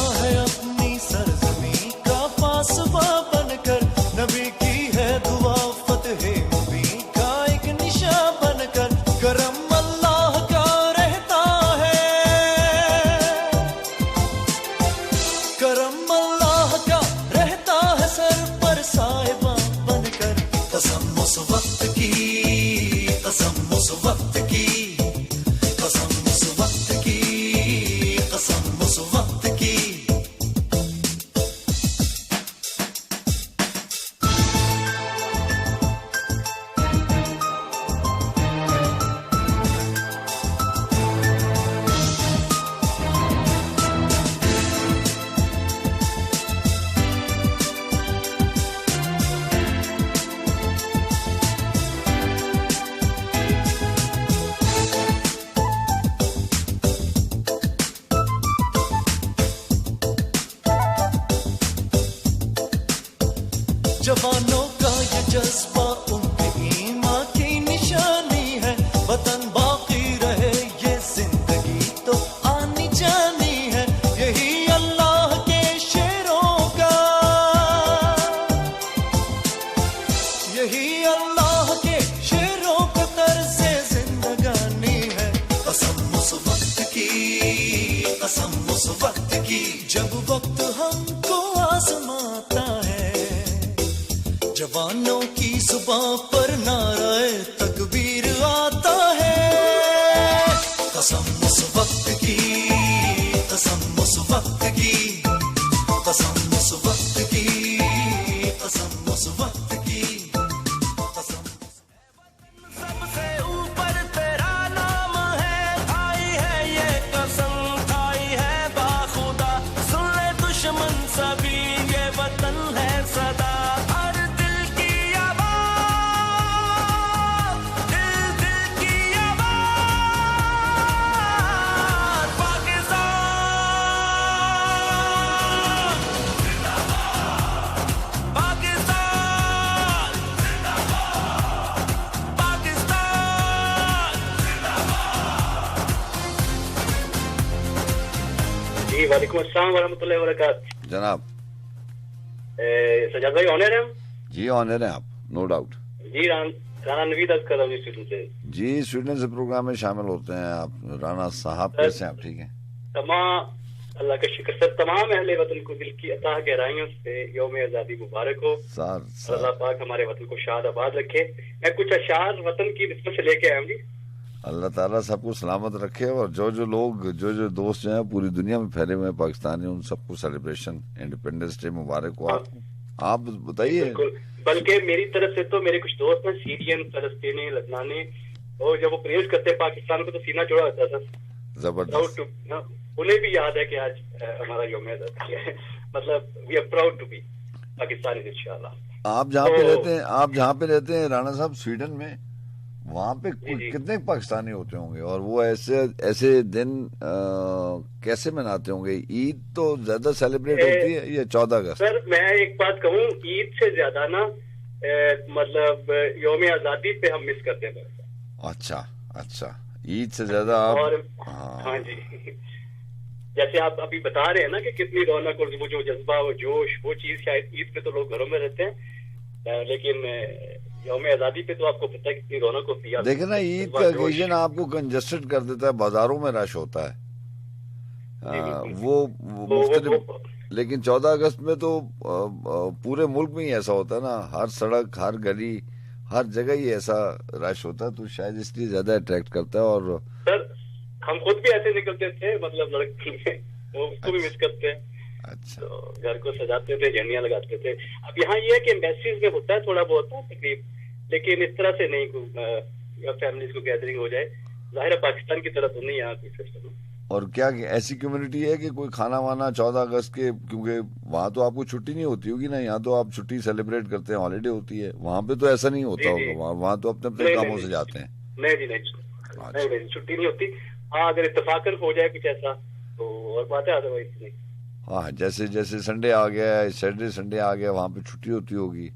E: जवानों का ये जज्बा उनके ईमान की निशानी है, वतन बाकी रहे ये जिंदगी तो आनी जानी है, यही अल्लाह के शेरों का, यही अल्लाह के शेरों का तर्ज़े जिंदगानी है। कसम उस वक्त की, कसम उस वक्त की, जब वक्त हमको आजमाता है, जवानों की जुबां पर नाराए तकबीर आता है। कसम उस वक्त की, कसम उस वक्त की, कसम उस वक्त की, कसम उस वक्त की, कसम।
B: सबसे ऊपर तेरा नाम है, खाई है ये कसम, खाई है बाखुदा, सुन ले दुश्मन सभी, ये वतन है सदा। हर दिल की आवाज, दिल दिल की आवाज, पाकिस्तान पाकिस्तान पाकिस्तान।
G: जी वालेकुम अस्सलाम वरहमतुल्लाहि वबरकात।
A: जनाब
G: सजाद भाई ऑनर है हम?
A: जी ऑनर हैं आप, नो डाउट।
G: जी राना नवीद अर्ज कर रहा हूँ स्टेशन से।
A: जी स्वीडन से प्रोग्राम में शामिल होते हैं आप। राना साहब कैसे हैं आप? ठीक हैं।
G: तमाम अल्लाह का शुक्र सर, तमाम अहले वतन को दिल की अताह गहराइयों से यौम आज़ादी मुबारक हो।
A: सर
G: अल्लाह पाक हमारे वतन को शाद आबाद रखे। मैं कुछ अशार वतन की निस्बत से लेके आया हूँ जी।
A: अल्लाह ताला सबको सलामत रखे, और जो जो लोग जो जो दोस्त जो हैं पूरी दुनिया में फैले हुए हैं पाकिस्तानी, उन सबको सेलिब्रेशन इंडिपेंडेंस डे मुबारक हो। आप बताइए।
G: बिल्कुल, बल्कि मेरी तरफ से तो मेरे कुछ दोस्त हैं सीरियन, फलस्तीनी, लबनानी, और जब वो प्रेज करते हैं पाकिस्तान को तो सीना चौड़ा होता था।
A: जबरदस्त।
G: उन्हें भी याद है कि आज हमारा यौम आज़ादी है। मतलब we are proud to be Pakistani इंशाल्लाह।
A: आप जहाँ पे रहते हैं राणा साहब स्वीडन में, वहाँ पे कितने पाकिस्तानी होते होंगे, और वो ऐसे दिन कैसे मनाते होंगे? ईद तो ज्यादा सेलिब्रेट होती है या 14 अगस्त?
G: सर मैं एक बात कहूँ, ईद से ज्यादा ना मतलब यौम आज़ादी पे हम मिस करते हैं।
A: अच्छा अच्छा, ईद से ज्यादा आप?
G: और हाँ जी, जैसे आप अभी बता रहे हैं ना कि कितनी रौनक और वो जो जज्बा, वो जोश, वो चीज शायद ईद पे तो लोग घरों में रहते हैं, लेकिन यौम आज़ादी पे तो आपको पता है कितनी रौनक होती है।
A: देखिए ना, ईद का ओकेजन आपको कंजस्टेड कर देता है, बाजारों में रश होता है वो मुख्तलिफ। लेकिन 14 अगस्त में तो पूरे मुल्क में ही ऐसा होता है ना, हर सड़क, हर गली, हर जगह ही ऐसा रश होता है, तो शायद इसलिए ज्यादा अट्रैक्ट करता है। और
G: सर हम खुद भी ऐसे निकलते थे, मतलब लड़के वो उसको भी मिस करते हैं।
A: अच्छा,
G: तो घर को सजाते थे, झंडियां लगाते थे। अब यहाँ ये है कि एम्बेसीज में होता है थोड़ा बहुत तकरीब, लेकिन इस तरह से नहीं या फैमिलीज को गैदरिंग हो जाए। जाहिर है पाकिस्तान की तरह तो नहीं यहाँ कोई सिस्टम।
A: और क्या ऐसी कम्युनिटी है कि कोई खाना वाना 14 अगस्त के, क्योंकि वहाँ तो आपको छुट्टी नहीं होती होगी ना, यहाँ तो आप छुट्टी सेलिब्रेट करते हैं, हॉलीडे होती है, वहाँ पे तो ऐसा नहीं होता होगा। वहाँ तो अपने अपने कामों से जाते हैं।
G: नहीं जी नहीं, छुट्टी नहीं होती। हाँ अगर इत्तेफाकन हो जाए कुछ ऐसा तो और बात है, अदरवाइज नहीं।
A: हाँ, जैसे जैसे संडे आ गया, सैटरडे संडे आ गया, वहाँ पे छुट्टी होती होगी।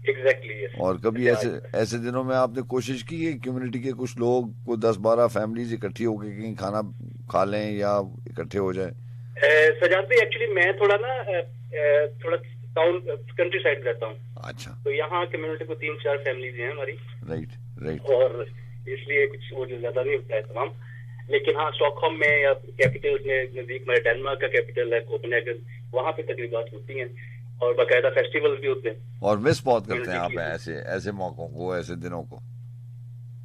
G: Exactly yes.
A: और कभी ऐसे दिनों में आपने कोशिश की है कम्युनिटी के कुछ लोग को 10-12 फैमिलीज इकट्ठी होकर कहीं खाना खा लें या इकट्ठे हो जाए?
G: सजाद भाई एक्चुअली मैं थोड़ा टाउन कंट्री साइड रहता हूँ।
A: अच्छा,
G: तो यहाँ कम्युनिटी को 3-4 फैमिलीज हैं हमारी।
A: Right right.
G: और इसलिए कुछ वो ज्यादा नहीं होता है तमाम। लेकिन हाँ स्टॉकहोम में या कैपिटल्स में नजदीक में डेनमार्क का कैपिटल है कोपेनहेगन, वहाँ पे तकरीबात होती हैं और बाकायदा फेस्टिवल भी होते हैं।
A: और मिस बहुत करते हैं आप ऐसे मौकों को, ऐसे दिनों को?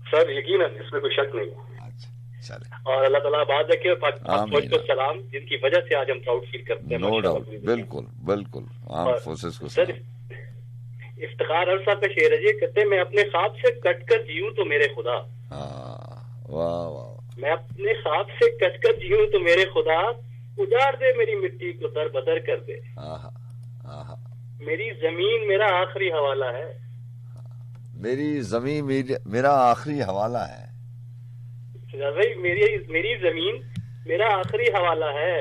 G: सर यकीनन इसमें कोई शक नहीं है।
A: अच्छा चले,
G: और अल्लाह ताला आबाद रखे फौज को सलाम, जिनकी वजह से आज हम प्राउड फील करते हैं।
A: नो डाउट, बिल्कुल बिल्कुल। आर्म फोर्सेस को
G: सर इफ्तिखार अल साहब का शेर है जी, कहते हैं मैं अपने ख्वाब से कटकर जीऊं तो मेरे खुदा।
A: वाह वाह।
G: मैं अपने ख्वाब से कटकर जीऊं तो मेरे खुदा, उजाड़ दे मेरी मिट्टी को दर बदर कर दे। मेरी जमीन मेरा आखिरी हवाला है।
A: मेरी जमीन मेरा आखिरी हवाला है।
G: भाई मेरी जमीन मेरा आखिरी हवाला है,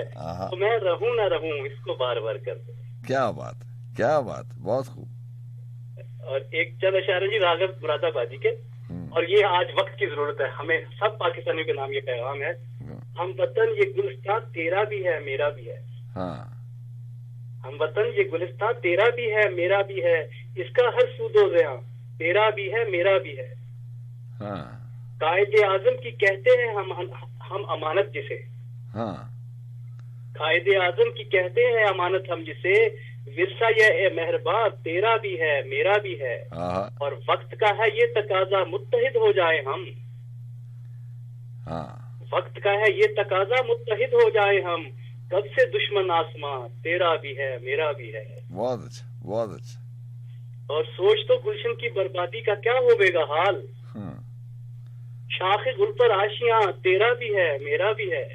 G: तो मैं रहूं ना रहूं इसको बार बार कर दे।
A: क्या बात, क्या बात, बहुत खूब।
I: और एक चंद अशारे जी राघव मुरादाबादी के, और ये आज वक्त की जरूरत है, हमें सब पाकिस्तानियों के नाम ये पैगाम है, हम वतन ये गुलिस्तान तेरा भी है मेरा भी है। हम वतन ये गुलिस्तान तेरा भी है मेरा भी है, इसका हर सूदो ज़िया तेरा भी है मेरा भी है। कायदे आजम की कहते हैं हम अमानत जिसे, कायदे आजम की कहते हैं अमानत हम जिसे, विरसा ये मेहरबान तेरा भी है मेरा भी है, और वक्त का है ये तकाजा मुत्तहिद हो जाए हम। वक्त का है ये तकाजा मुत्तहिद हो जाए हम, कब से दुश्मन आसमां तेरा भी है मेरा भी है।
A: बहुत अच्छा, बहुत अच्छा।
I: और सोच तो गुलशन की बर्बादी का क्या होवेगा हाल, शाखे गुल पर आशियां तेरा भी है मेरा भी है।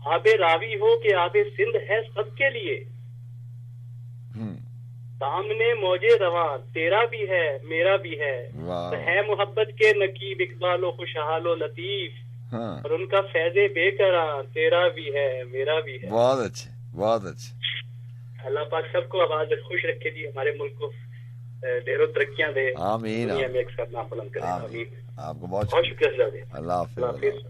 I: आबे रावी हो के आबे सिंध है सबके लिए, सामने मौजे रवा तेरा भी है मेरा भी है, है मोहब्बत के नकीब इकबालो खुशहालो लतीफ, और उनका फैज़े बेकरार तेरा भी है मेरा भी है।
A: बहुत अच्छे, बहुत अच्छे।
I: अल्लाह पाक सबको आबाद खुश रखे जी, हमारे मुल्क को ढेरों तरक्कियां दे,
A: आमीन,
I: दुनिया में एक साथ नाम बुलंद करे। आमीन।
A: आपको बहुत
I: शुक्रिया।
A: अल्लाह हाफिज़।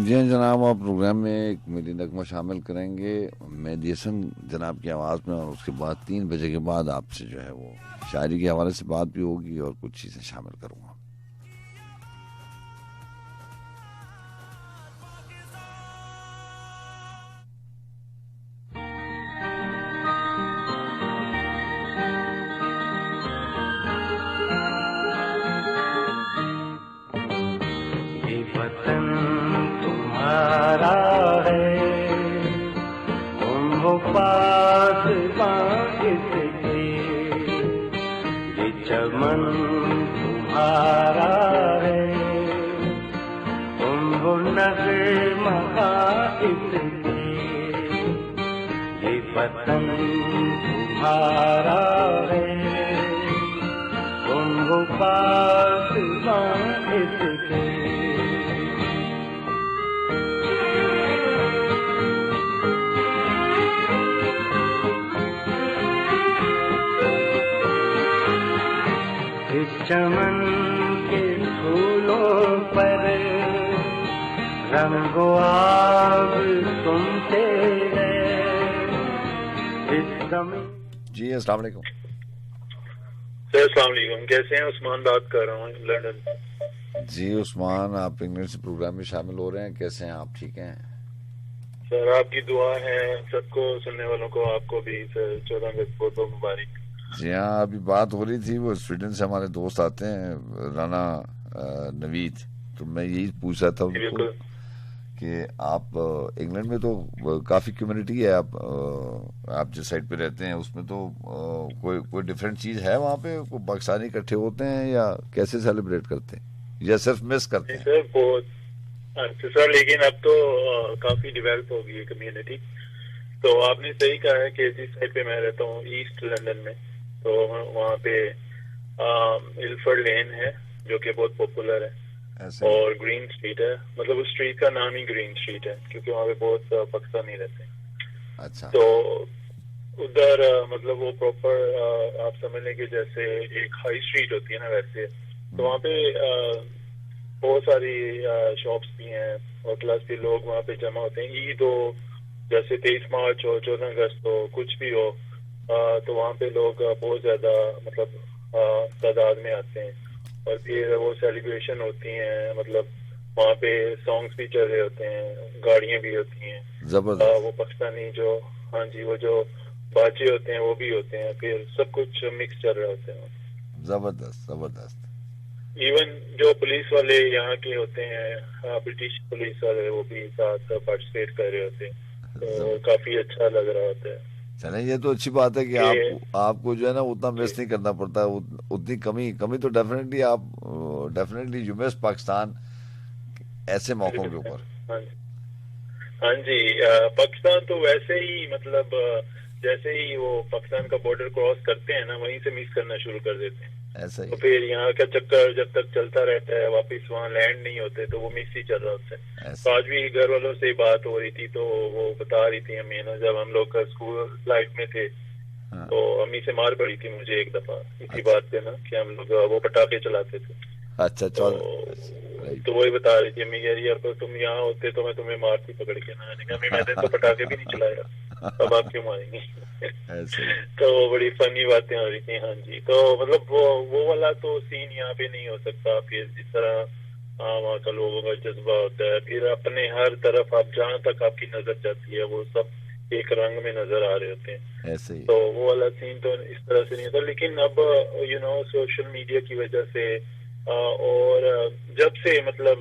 A: जी जनाब, आप प्रोग्राम में एक मेरी नगमा शामिल करेंगे मेहदी हसन जनाब की आवाज़ में, और उसके बाद 3 बजे के बाद आपसे जो है वो शायरी के हवाले से बात भी होगी और कुछ चीज़ें शामिल करूँगा।
J: चमन के फूलों पर रंगो आग सुनते
A: जी अस्सलाम वालेकुम।
H: अस्सलाम वालेकुम, कैसे हैं? उस्मान बात कर रहा हूँ लंदन।
A: जी उस्मान, आप इंग्लैंड से प्रोग्राम में शामिल हो रहे हैं, कैसे हैं आप? ठीक हैं
H: सर, आपकी दुआ है सबको, सुनने वालों को, आपको भी सर 14 अगस्त बहुत बहुत मुबारक।
A: जी हाँ, अभी बात हो रही थी, वो स्वीडन से हमारे दोस्त आते हैं राना नवीद, तो मैं यही पूछ रहा था उनको कि आप इंग्लैंड में तो काफ़ी कम्युनिटी है, आप जिस साइड पे रहते हैं उसमें तो कोई डिफरेंट चीज़ है वहाँ पे? कोई पाकिस्तानी इकट्ठे होते हैं या कैसे सेलिब्रेट करते हैं, या सिर्फ मिस करते हैं?
H: सर बहुत अच्छा सर, लेकिन अब तो काफ़ी डेवलप हो गई है कम्युनिटी। तो आपने सही कहा है कि जिस साइड पे मैं रहता हूँ ईस्ट लंदन में, तो वहाँ पे इल्फर्ड लेन है जो कि बहुत पॉपुलर है, और ग्रीन स्ट्रीट है, मतलब उस स्ट्रीट का नाम ही ग्रीन स्ट्रीट है क्योंकि वहाँ पे बहुत पाकिस्तानी रहते हैं।
A: अच्छा।
H: तो उधर मतलब वो प्रॉपर आप समझ लें कि जैसे एक हाई स्ट्रीट होती है ना, वैसे तो वहाँ पे बहुत सारी शॉप्स भी हैं, और प्लस भी लोग वहाँ पे जमा होते हैं। ईद हो, जैसे 23 मार्च हो, 14 अगस्त हो, कुछ भी हो, तो वहाँ पे लोग बहुत ज्यादा मतलब तादाद में आते हैं और फिर वो सेलिब्रेशन होती हैं, मतलब वहाँ पे सॉन्ग्स भी चल रहे होते हैं, गाड़ियाँ भी होती हैं,
A: जबरदस्त।
H: वो पाकिस्तानी जो, हाँ जी, वो जो बाजे होते हैं वो भी होते हैं, फिर सब कुछ मिक्स चल रहे होते हैं।
A: जबरदस्त जबरदस्त।
H: इवन जो पुलिस वाले यहाँ के होते हैं, ब्रिटिश पुलिस वाले, वो भी साथ पार्टिसिपेट कर रहे होते हैं, तो काफी अच्छा लग रहा होता है।
A: चले, ये तो अच्छी बात है कि आपको जो है ना उतना मिस नहीं करना पड़ता, उतनी कमी तो डेफिनेटली आप यू मिस पाकिस्तान ऐसे मौकों के ऊपर।
H: हाँ जी, पाकिस्तान तो वैसे ही मतलब जैसे ही वो पाकिस्तान का बॉर्डर क्रॉस करते हैं ना, वहीं से मिस करना शुरू कर देते हैं।
A: ऐसा ही।
H: तो फिर यहाँ का चक्कर जब तक चलता रहता है, वापस वहाँ लैंड नहीं होते तो वो मिस ही चल रहा होता है। तो आज भी घर वालों से बात हो रही थी, तो वो बता रही थी हमें ना, जब हम लोग स्कूल लाइफ में थे, तो अम्मी से मार पड़ी थी मुझे एक दफा इसी बात पे ना, कि हम लोग वो पटाखे चलाते थे।
A: अच्छा,
H: तो वही बता रही थी अम्मी, यार अब तुम यहाँ होते तो मैं तुम्हें मारती पकड़ के ना। मैंने तो पटाखे भी नहीं चलाया, अब आप क्यों मारेंगे? तो बड़ी फनी बातें हो रही थी। हाँ जी, तो मतलब वो वाला तो सीन यहाँ पे नहीं हो सकता। फिर जिस तरह वहाँ का लोगों का जज्बा होता है, फिर अपने हर तरफ आप जहाँ तक आपकी नजर जाती है वो सब एक रंग में नजर आ रहे होते हैं।
A: ऐसे ही।
H: तो वो वाला सीन तो इस तरह से नहीं होता। लेकिन अब सोशल मीडिया की वजह से और जब से मतलब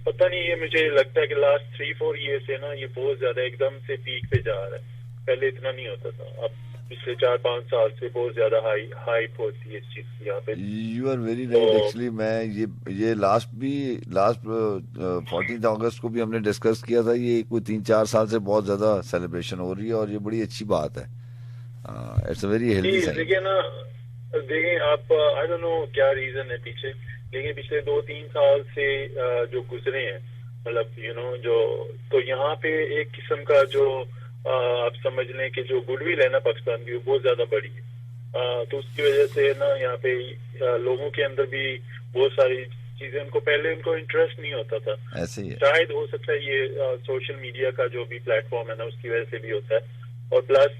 H: पता नहीं, ये मुझे लगता है कि लास्ट 3-4 ईयर से ना ये बहुत ज्यादा एकदम से पीक पे जा रहा है। पहले इतना नहीं होता था, अब पिछले 4-5 साल से बहुत ज्यादा हाइप होती है इस चीज की यहाँ पे।
A: You are very right. Actually मैं ये लास्ट 14 अगस्त को भी हमने डिस्कस किया था, ये कोई 3-4 साल से बहुत ज्यादा सेलिब्रेशन हो रही है और ये बड़ी अच्छी बात है। It's a very healthy sign.
H: देखिए आप, आई डोंट नो क्या रीजन है पीछे, लेकिन पिछले 2-3 साल से जो गुजरे हैं, मतलब जो, तो यहाँ पे एक किस्म का जो आप समझ लें कि जो गुडविल है ना पाकिस्तान की, वो बहुत ज्यादा बढ़ी है। तो उसकी वजह से ना यहाँ पे लोगों के अंदर भी बहुत सारी चीजें, पहले उनको इंटरेस्ट नहीं होता था।
A: ऐसे ही
H: शायद हो सकता है ये सोशल मीडिया का जो भी प्लेटफॉर्म है ना, उसकी वजह से भी होता है। और प्लस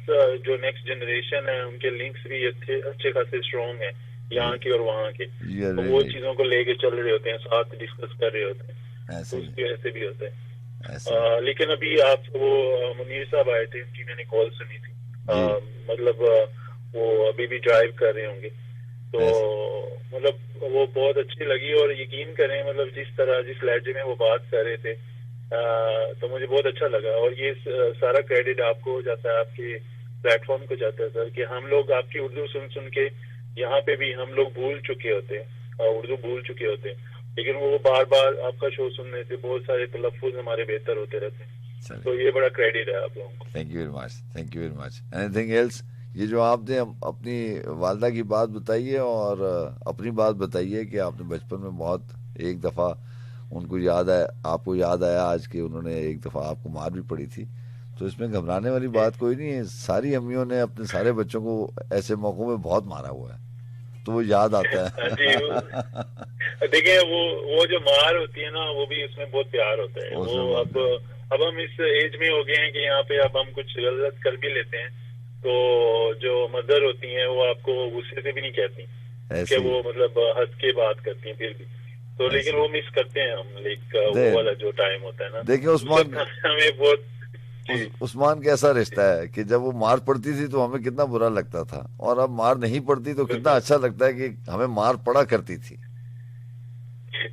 H: जो नेक्स्ट जनरेशन है, उनके लिंक्स भी अच्छे खासे स्ट्रॉन्ग है यहाँ के और वहाँ के, तो वो चीजों को लेके चल रहे होते हैं, साथ डिस्कस कर रहे होते हैं, तो उसकी वजह से भी होता है। लेकिन अभी आप वो मुनीर साहब आए थे, उनकी मैंने कॉल सुनी थी, मतलब वो अभी भी ड्राइव कर रहे होंगे, तो मतलब वो बहुत अच्छी लगी। और यकीन करें, मतलब जिस लहजे में वो बात कर रहे थे, तो मुझे बहुत अच्छा लगा। और ये सारा क्रेडिट आपको हो जाता है, आपके प्लेटफॉर्म को जाता है सर, कि हम लोग आपकी उर्दू सुन के यहाँ पे भी हम लोग भूल चुके होते हैं, उर्दू भूल चुके होते हैं, लेकिन वो बार बार आपका शो सुनने से बहुत सारे तलफ़ुज़ हमारे बेहतर होते रहते हैं। तो ये बड़ा क्रेडिट है आप लोगों को।
A: Thank you very much, thank you very much. Anything else? ये जो आपने अपनी वालदा की बात बताई है और अपनी बात बताई है कि आपने बचपन में बहुत, एक दफ़ा उनको याद है, आपको याद आया आज कि उन्होंने एक दफ़ा आपको मार भी पड़ी थी, तो इसमें घबराने वाली बात कोई नहीं है। सारी अम्मियों ने अपने सारे बच्चों को ऐसे मौकों में बहुत मारा हुआ है, तो वो याद आता है।
H: देखिए वो जो मार होती है ना, वो भी उसमें बहुत प्यार होता है। वो अब हम इस एज में हो गए हैं कि यहाँ पे अब हम कुछ गलत कर भी लेते हैं, तो जो मदर होती हैं वो आपको गुस्से से भी नहीं कहती कि वो मतलब हंस के बात करती हैं फिर भी, तो लेकिन वो मिस करते हैं हम, वो वाला जो टाइम होता है ना।
A: देखिए उस्मान,
H: हमें बहुत
A: उस्मान कैसा रिश्ता है कि जब वो मार पड़ती थी तो हमें कितना बुरा लगता था, और अब मार नहीं पड़ती तो कितना अच्छा लगता है कि हमें मार पड़ा करती थी।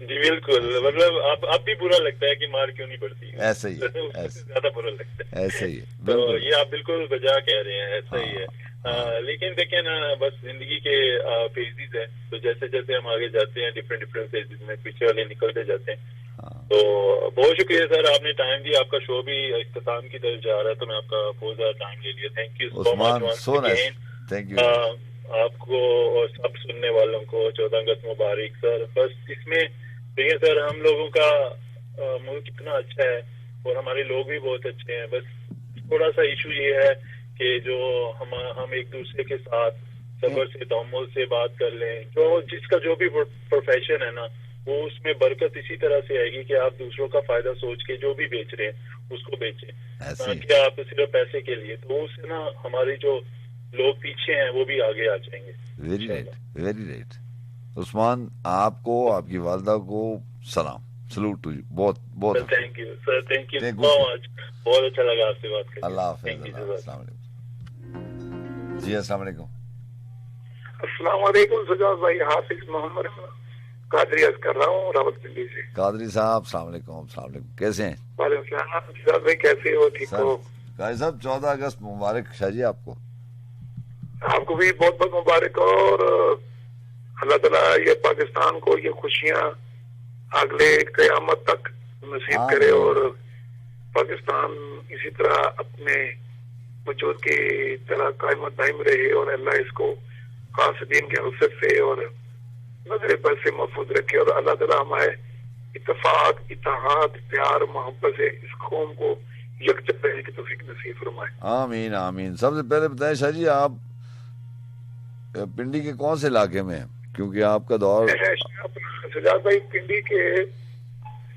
H: जी बिल्कुल, मतलब अब भी बुरा लगता है कि मार क्यों नहीं पड़ती।
A: ऐसे ही
H: ज्यादा बुरा लगता है।
A: ऐसे ही
H: तो ये आप बिल्कुल बजा कह रहे हैं, ऐसा ही है। लेकिन देखिए ना, बस जिंदगी के फेजेस है, तो जैसे जैसे हम आगे जाते हैं डिफरेंट फेजेस में, पीछे वाले निकलते जाते हैं। तो बहुत शुक्रिया सर, आपने टाइम दिया, आपका शो भी इख्तिताम की तरफ जा रहा है, तो मैं आपका बहुत ज्यादा टाइम ले लिया। Thank you so much.
A: Thank you
H: आपको और सब सुनने वालों को 14 अगस्त मुबारक सर। बस इसमें देखिए सर, हम लोगों का मुल्क कितना अच्छा है और हमारे लोग भी बहुत अच्छे हैं। बस थोड़ा सा इशू ये है कि जो हम एक दूसरे के साथ सब्र से, तहम्मुल से बात कर लें, जो जिसका जो भी प्रोफेशन है ना, वो उसमें बरकत इसी तरह से आएगी कि आप दूसरों का फायदा सोच के जो भी बेच रहे हैं उसको बेचें, ना कि आप सिर्फ पैसे के लिए। तो उससे ना हमारी जो लोग पीछे हैं वो भी आगे आ जाएंगे।
A: Very right, very right. Usman, आपको, आपकी वालदा को सलाम, सलूट टू यू। बहुत बहुत
H: thank you sir, thank you so much, बहुत अच्छा लगा आपसे बात करके।
A: अल्लाह हाफिज़। जी अस्सलाम वालेकुम।
K: अस्सलाम वालेकुम सजाद भाई, हाफिज मोहम्मद कादरी अर्ज कर रहा हूँ रावलपिंडी से।
A: कादरी साहब अस्सलाम वालेकुम। अस्सलाम वालेकुम, कैसे हैं?
K: वालेकुम सलाम। सजाद भाई कैसे हो, ठीक हो?
A: काजी साहब 14 अगस्त मुबारक शाह जी आपको।
K: आपको भी बहुत बहुत मुबारक हो, और अल्लाह ताला ये पाकिस्तान को ये खुशियाँ अगले क़यामत तक नसीब करे, और पाकिस्तान इसी तरह अपने वजूद की तरह कायम दायम रहे, और अल्लाह इसको खास दीन के नुसरत से और नजर पर से महफूज रखे, और अल्लाह ताला हमारे इत्तेफाक, इत्तेहाद, प्यार, मोहब्बत से इस कौम को यकजहत रहने की तौफीक नसीब फरमाए।
A: आमीन आमीन। सबसे पहले बताएं शाह जी, आप पिंडी के कौन से इलाके में हैं? क्योंकि आपका दौर
K: सजाद भाई पिंडी के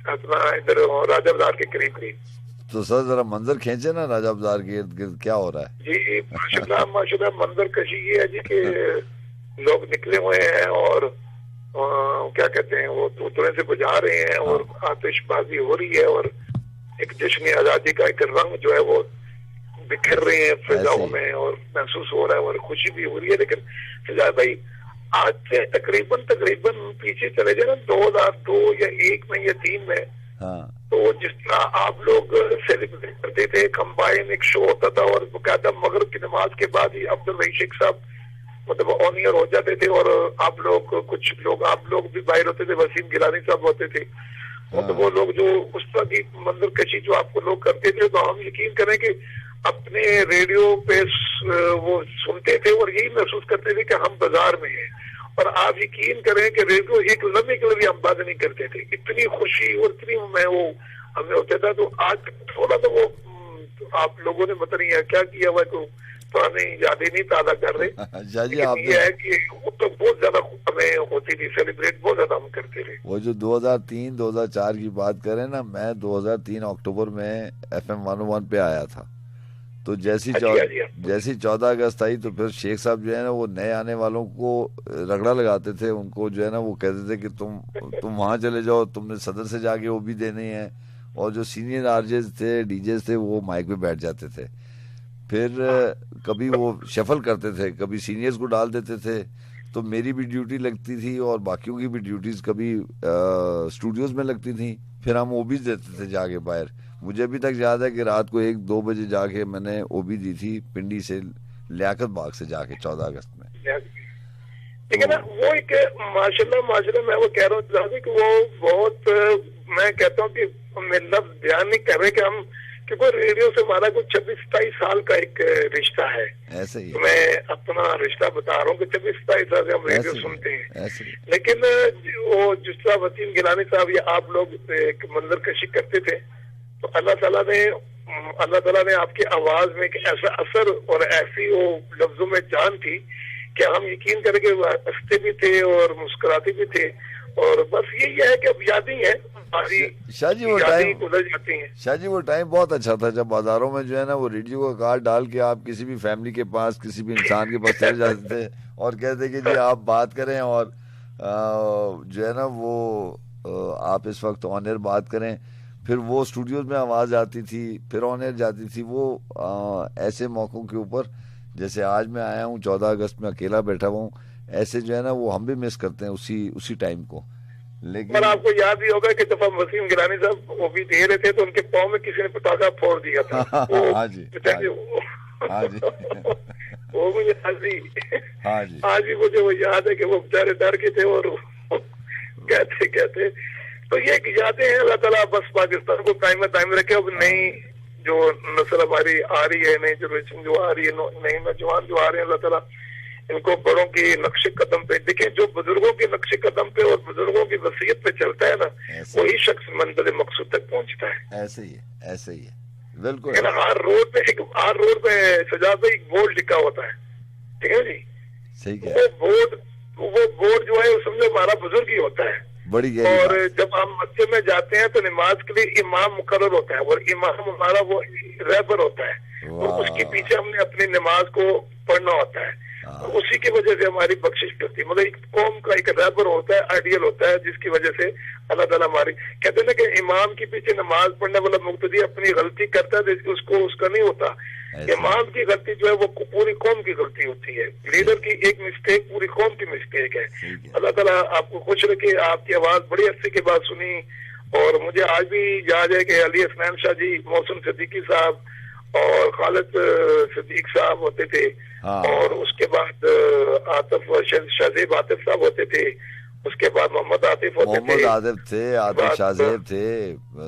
K: अपना इधर राजा बाजार के करीब करीब।
A: तो सर जरा मंजर खींचे ना राजा बाजार के इर्द गिर्द क्या हो रहा है?
K: जी माशाल्लाह मंजर कशी ये है जी कि लोग निकले हुए हैं और क्या कहते हैं वो तूतरे से बुझा रहे हैं, और आतिशबाजी हो रही है, और एक जश्न आजादी का एक रंग जो है वो बिखर रहे हैं फिजाओं में, और महसूस हो रहा है, और खुशी भी हो रही है। लेकिन सजाद भाई आज से तकरीबन पीछे चले जाए ना 2002 या 1 में या 3 में, तो जिस तरह आप लोग सेलिब्रेट करते थे, कंबाइन एक शो होता था, और बकायदा मगरिब की नमाज के बाद ही अब्दुल रही शेख साहब मतलब ऑन ईयर हो जाते थे, और आप लोग भी बाहर होते थे, वसीम गिलानी साहब होते थे, तो वो लोग जो उस तरह की मंजर कशी जो आपको लोग करते थे, तो हम यकीन करें कि अपने रेडियो पे वो सुनते थे और यही महसूस करते थे कि हम बाजार में हैं। और आप यकीन करें कि रेडियो एक लम्हे के लिए भी हम बात नहीं करते थे, इतनी खुशी और इतनी वो हमें होता था। तो आज थोड़ा तो वो आप लोगों ने पता नहीं क्या किया हुआ, तो पुरानी यादें नहीं ताज़ा कर रहे। ये है कि वो तो बहुत ज्यादा हमें होती थी, सेलिब्रेट बहुत ज्यादा हम करते थे।
A: वो जो 2003-2004 की बात करें ना, मैं 2003 अक्टूबर में FM 101 पे आया था। तो जैसी 14 अगस्त आई तो फिर शेख साहब जो है ना वो नए आने वालों को रगड़ा लगाते थे, उनको जो है ना वो कहते थे कि तुम वहाँ चले जाओ, तुमने सदर से जाके वो भी देने हैं। और जो सीनियर आरजेस थे, डीजेस थे, वो माइक पे बैठ जाते थे। फिर कभी वो शफल करते थे, कभी सीनियर्स को डाल देते थे, तो मेरी भी ड्यूटी लगती थी और बाकियों की भी ड्यूटीज कभी स्टूडियोज में लगती थी। फिर हम ओबी देते थे जाके बाहर। मुझे अभी तक याद है कि रात को 1-2 बजे जाके मैंने ओबी दी थी पिंडी से, लियाकत बाग से जाके 14 अगस्त में।
K: ठीक है ना, वो एक माशाल्लाह मैं वो कह रहा हूँ कि वो बहुत, मैं कहता हूँ कि लफ्ज बयान नहीं कर रहे कि हम, क्योंकि रेडियो से हमारा कुछ 26-27 साल का एक रिश्ता है।
A: ऐसे ही
K: मैं अपना रिश्ता बता रहा हूँ कि 26-27 साल से हम रेडियो सुनते हैं। लेकिन वो जिस तरह वसीम गिलानी साहब या आप लोग एक मंजर कशी करते थे, तो अल्लाह ताला ने आपकी आवाज में एक ऐसा असर और ऐसी वो लफ्जों में जान थी कि हम यकीन करके हंसते भी थे और मुस्कुराते भी थे। और बस यही है कि अब यादें हैं
A: शाह जी, वो टाइम
K: गुजर जाती हैं।
A: शाह जी वो टाइम बहुत अच्छा था जब बाजारों में जो है ना वो रेडियो का कार्ड डाल के आप किसी भी फैमिली के पास, किसी भी इंसान के पास चले जाते थे और कहते कि जी आप बात करें, और जो है ना वो आप इस वक्त ऑन एयर बात करें। फिर वो स्टूडियोज में आवाज़ आती थी, फिर ऑन एयर जाती थी। वो ऐसे मौक़ों के ऊपर जैसे आज मैं आया हूँ 14 अगस्त में अकेला बैठा हुआ हूँ, ऐसे जो है ना वो हम भी मिस करते हैं उसी टाइम को। लेकिन
K: पर आपको याद ही होगा कि दफा वसीम गिलानी साहब वो भी दे रहे थे तो उनके पाँव में किसी ने पटाखा फोड़ दिया था।
A: हाँ जी, हाँ जी,
K: वो मुझे आज भी मुझे वो याद है कि वो बेचारे डर के थे और कहते तो ये यादें हैं। अल्लाह ताला बस पाकिस्तान को कायम दायम रखे। अब नई जो नस्ल हमारी आ रही है, नई जनरेशन जो आ रही है, नए नौजवान जो आ रहे हैं, अल्लाह ताला इनको बड़ों की नक्शे कदम पे देखें। जो बुजुर्गों के नक्शे कदम पे और बुजुर्गों की वसीयत पे चलता है ना, वही शख्स मंजिल मकसूद तक पहुंचता है।
A: ऐसे ही है बिल्कुल।
K: हर रोड पे सजाद भाई एक बोर्ड लिखा होता है, ठीक है जी।
A: सही है।
K: वो बोर्ड जो है समझो हमारा बुजुर्ग ही होता है।
A: बड़ी गहरी
K: और
A: बात।
K: जब हम मस्जिद में जाते हैं तो नमाज के लिए इमाम मुकर्रर होता है और इमाम हमारा वो रहबर होता है, तो उसके पीछे हमने अपनी नमाज को पढ़ना होता है। तो उसी की वजह से हमारी बख्शिश होती है। मतलब एक कौम का एक रहबर होता है, आइडियल होता है, जिसकी वजह से अल्लाह ताला हमारी, कहते हैं ना कि इमाम के पीछे नमाज पढ़ने वाला मुक्तदी अपनी गलती करता है तो उसको उसका नहीं होता। इमाम की गलती जो है वो पूरी कौम की गलती होती है। लीडर की एक मिस्टेक पूरी कौम की मिस्टेक है। अल्लाह ताला आपको खुश रखे। आपकी आवाज बड़ी अरसे के बाद सुनी और मुझे आज भी याद है कि अली हसनैन शाह जी, मोहसिन सिद्दीकी साहब और खालिद सिद्दीक साहब होते थे, और उसके बाद आतिफ शाहजेब आतिफ साहब होते थे, उसके बाद मोहम्मद आतिफ होते थे,
A: मोहम्मद आतिफ थे, आतिफ शाहजेब थे,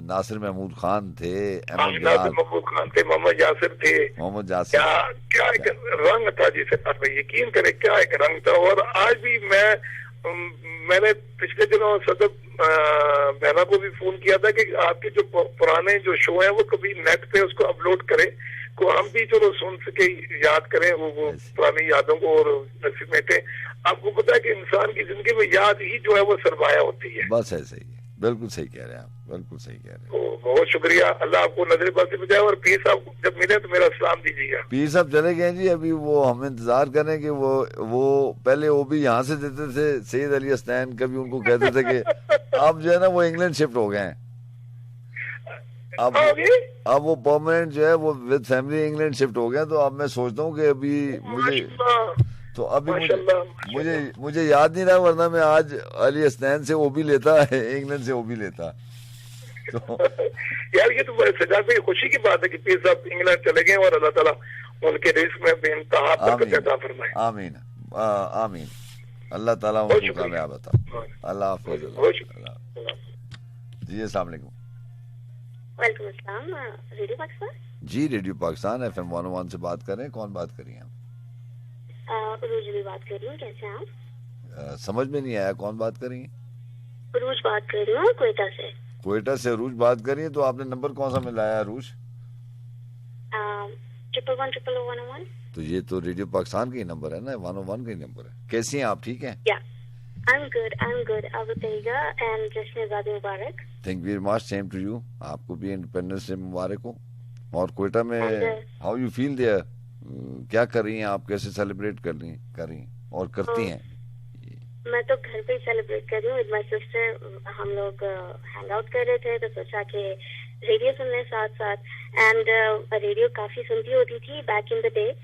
A: नासिर महमूद खान थे,
K: नासिर महमूद खान थे, मोहम्मद यासिर थे,
A: मोहम्मद यासिर।
K: क्या एक रंग था जिसे आप यकीन करें, क्या एक रंग था। और आज भी मैंने पिछले दिनों सदर बहना को भी फोन किया था कि आपके जो पुराने जो शो है वो कभी नेट पे उसको अपलोड करें, को हम भी चलो सुन सके, याद करें वो पुरानी यादों को और समेटें। आपको पता है कि इंसान की जिंदगी में याद ही जो है वो सरमाया होती है।
A: बस ऐसे ही है, बिल्कुल सही कह रहे हैं आप, बिल्कुल सही कह रहे हैं।
K: तो बहुत शुक्रिया, अल्लाह आपको नजर बद से बचाए। और पीर साहब जब मिले तो मेरा सलाम दीजिएगा।
A: पीर साहब चले गए जी, अभी वो हम इंतजार करें कि वो पहले वो भी यहाँ से देते थे सैयद अली हसनैन, कभी उनको कहते थे कि अब जो है ना वो इंग्लैंड शिफ्ट हो गए हैं। अब वो परमानेंट जो है वो विद फैमिली इंग्लैंड शिफ्ट हो गए। तो अब मैं सोचता हूँ कि अभी मुझे याद नहीं रहा, वरना मैं आज अली हसनैन से वो भी लेता है, इंग्लैंड से वो भी लेता। तो
K: यार ये तो बड़े सजा पे खुशी की बात है कि पीर साहब इंग्लैंड चले गए और अल्लाह ताला उनके रिस्क में बेइंतहा बरकत अता फरमाए।
A: आमीन आमीन। अल्लाह ताला उनको कामयाब अता। अल्लाह हाफिज़। जी अस्सलाम वालेकुम।
L: वालेकुम अस्सलाम। रेडियो पाकिस्तान
A: जी, रेडियो पाकिस्तान FM 101 से बात कर रहे हैं। कौन बात कर रही हैं आप?
L: उरूज भी बात कर रही हूँ। कैसे हैं आप?
A: समझ में नहीं आया, कौन बात कर रही हैं?
L: उरूज बात कर रही हूँ, क्वेटा से।
A: क्वेटा से अरूज बात कर रही है। तो आपने नंबर कौन सा मिलाया अरूज?
L: 111
A: तो ये तो रेडियो पाकिस्तान का ही नंबर है ना, 101 का ही नंबर है। कैसी हैं आप, ठीक हैं?
L: I'm good. आप बताइएगा। एंड जश्न आज़ादी मुबारक।
A: Thank you very much, same to you. आपको भी इंडिपेंडेंस डे मुबारक हो। और क्वेटा में हाउ यू फील देयर, क्या कर रही हैं आप, कैसे सेलिब्रेट कर रही और करती हैं?
L: मैं तो घर पे ही सेलिब्रेट कर रही हूँ विद माय सिस्टर। हम लोग हैंग आउट कर रहे थे तो सोचा कि रेडियो सुन लें साथ साथ। एंड रेडियो काफी सुनती होती थी बैक इन द डे।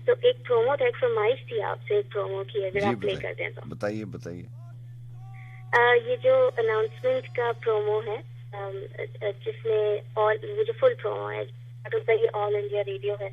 L: तो एक प्रोमो था, एक फरमाइश थी आपसे, एक प्रोमो की, अगर आप प्ले कर दें तो।
A: बताइए।
L: ये जो अनाउंसमेंट का प्रोमो है, जिसमें वो जो फुल प्रोमो है, ये ऑल इंडिया रेडियो है,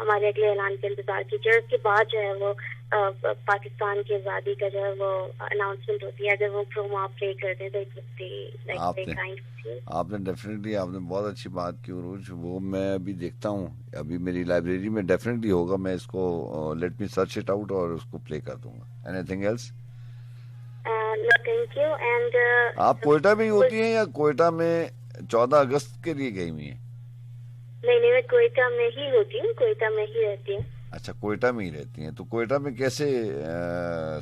L: हमारे अगले ऐलान के इंतजार कीजिए। उसके बाद जो है वो पाकिस्तान की आजादी का जो है वो अनाउंसमेंट होती है। अगर वो प्रोमो आप प्ले कर दें तो it would be like very kind of you.
A: आपने डेफिनेटली बहुत अच्छी बात की उरूज। वो मैं अभी देखता हूँ, अभी मेरी लाइब्रेरी में डेफिनेटली होगा। मैं इसको let me search it out और उसको प्ले कर दूंगा। Anything else?
L: No thank you. And
A: आप क्वेटा में ही होती हैं या क्वेटा में 14 अगस्त के लिए गई हुई हैं?
L: नहीं, मैं क्वेटा में ही होती हूँ, क्वेटा में ही रहती हूँ।
A: अच्छा, क्वेटा में ही रहती हैं। तो क्वेटा में कैसे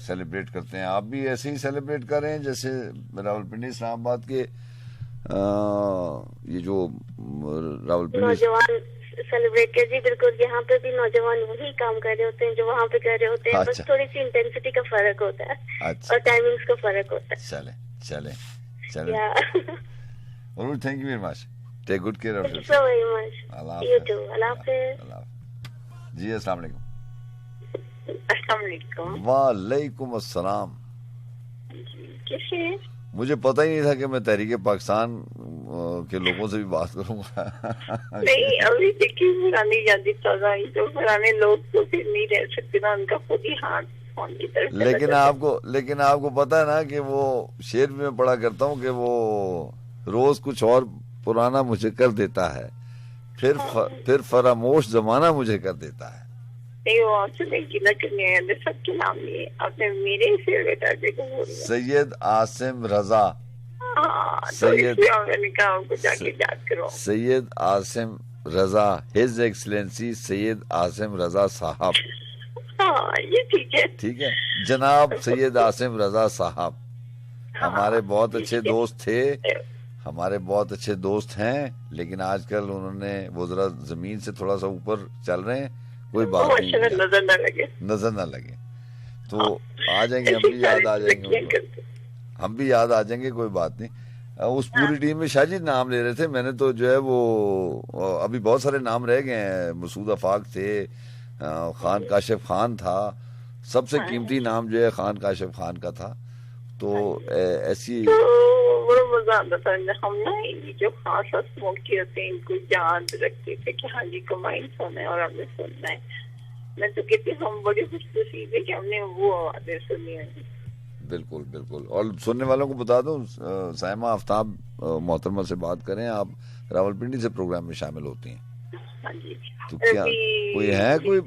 A: सेलिब्रेट करते हैं? आप भी ऐसे ही सेलिब्रेट कर रहे हैं जैसे रावलपिंडी इस्लामाबाद के ये जो रावलपिंडी
L: नौजवान सेलिब्रेट कर? जी बिल्कुल, यहाँ पे भी नौजवान वही काम कर रहे होते हैं जो वहाँ पे कर रहे होते हैं।
A: अच्छा।
L: बस थोड़ी सी इंटेंसिटी का फर्क होता है।
A: अच्छा।
L: और टाइमिंग्स का फर्क होता है।
A: चले thank you very much. Take good care of
L: yourself. Thank you so very much. You too. Allah हाफिज़।
A: जी अस्सलाम वालेकुम।
M: अस्सलाम वालेकुम।
A: वालेकुम अस्सलाम।
M: कैसे हैं?
A: मुझे पता ही नहीं था कि मैं तहरीक पाकिस्तान के लोगों से भी बात करूंगा।
M: नहीं, अभी देखिए पुरानी यादें ताज़ा आई, तो पुराने लोग तो फिर नहीं रह सकते ना, उनका खुद ही हाथ फोन की तरफ।
A: लेकिन आपको पता है ना कि वो शेर भी मैं पढ़ा करता हूँ कि वो रोज कुछ और पुराना मुझे कर देता है, फिर फरामोश जमाना मुझे कर देता है।
M: नहीं, वो आपसे नहीं गिला करने आया, सबके नाम लिए आपने मेरे फेवरेट आदमी को बोल दिया।
A: सैयद आसिम रजा। सैयद आसिम रजा, हिज एक्सलेंसी सैयद आसिम रजा साहब।
M: हाँ, ये ठीक है।
A: जनाब सैयद आसिम रजा साहब। हमारे बहुत अच्छे दोस्त थे, हमारे बहुत अच्छे दोस्त हैं, लेकिन आजकल उन्होंने वो जरा जमीन से थोड़ा सा ऊपर चल रहे हैं। कोई बात नहीं,
M: नजर न लगे,
A: नजर ना लगे तो आ जाएंगे, हम भी याद आ जाएंगे, हम भी याद आ जाएंगे, कोई बात नहीं। उस पूरी टीम में शाजिद नाम ले रहे थे, मैंने तो जो है वो अभी बहुत सारे नाम रह गए हैं। मसूद अफाक थे, खान काशिफ खान था, सबसे कीमती नाम जो है खान काशिफ खान का था। तो ऐसी
M: बड़ा मजा आता था। हम ना ये जो खास मौके होते हैं इनको याद रखते थे कि हाँ जी कमाई सुना है और हमने सुनना है। मैं तो कहती हम बड़े खुशनसीब है कि हमने वो आवाजें सुनी है।
A: बिल्कुल बिल्कुल। और सुनने वालों को बता दूं, साइमा आफ्ताब मोहतरमा से बात करें, आप रावलपिंडी से प्रोग्राम में शामिल होती हैं।
M: हाँ जी।
A: तो क्या कोई है, कोई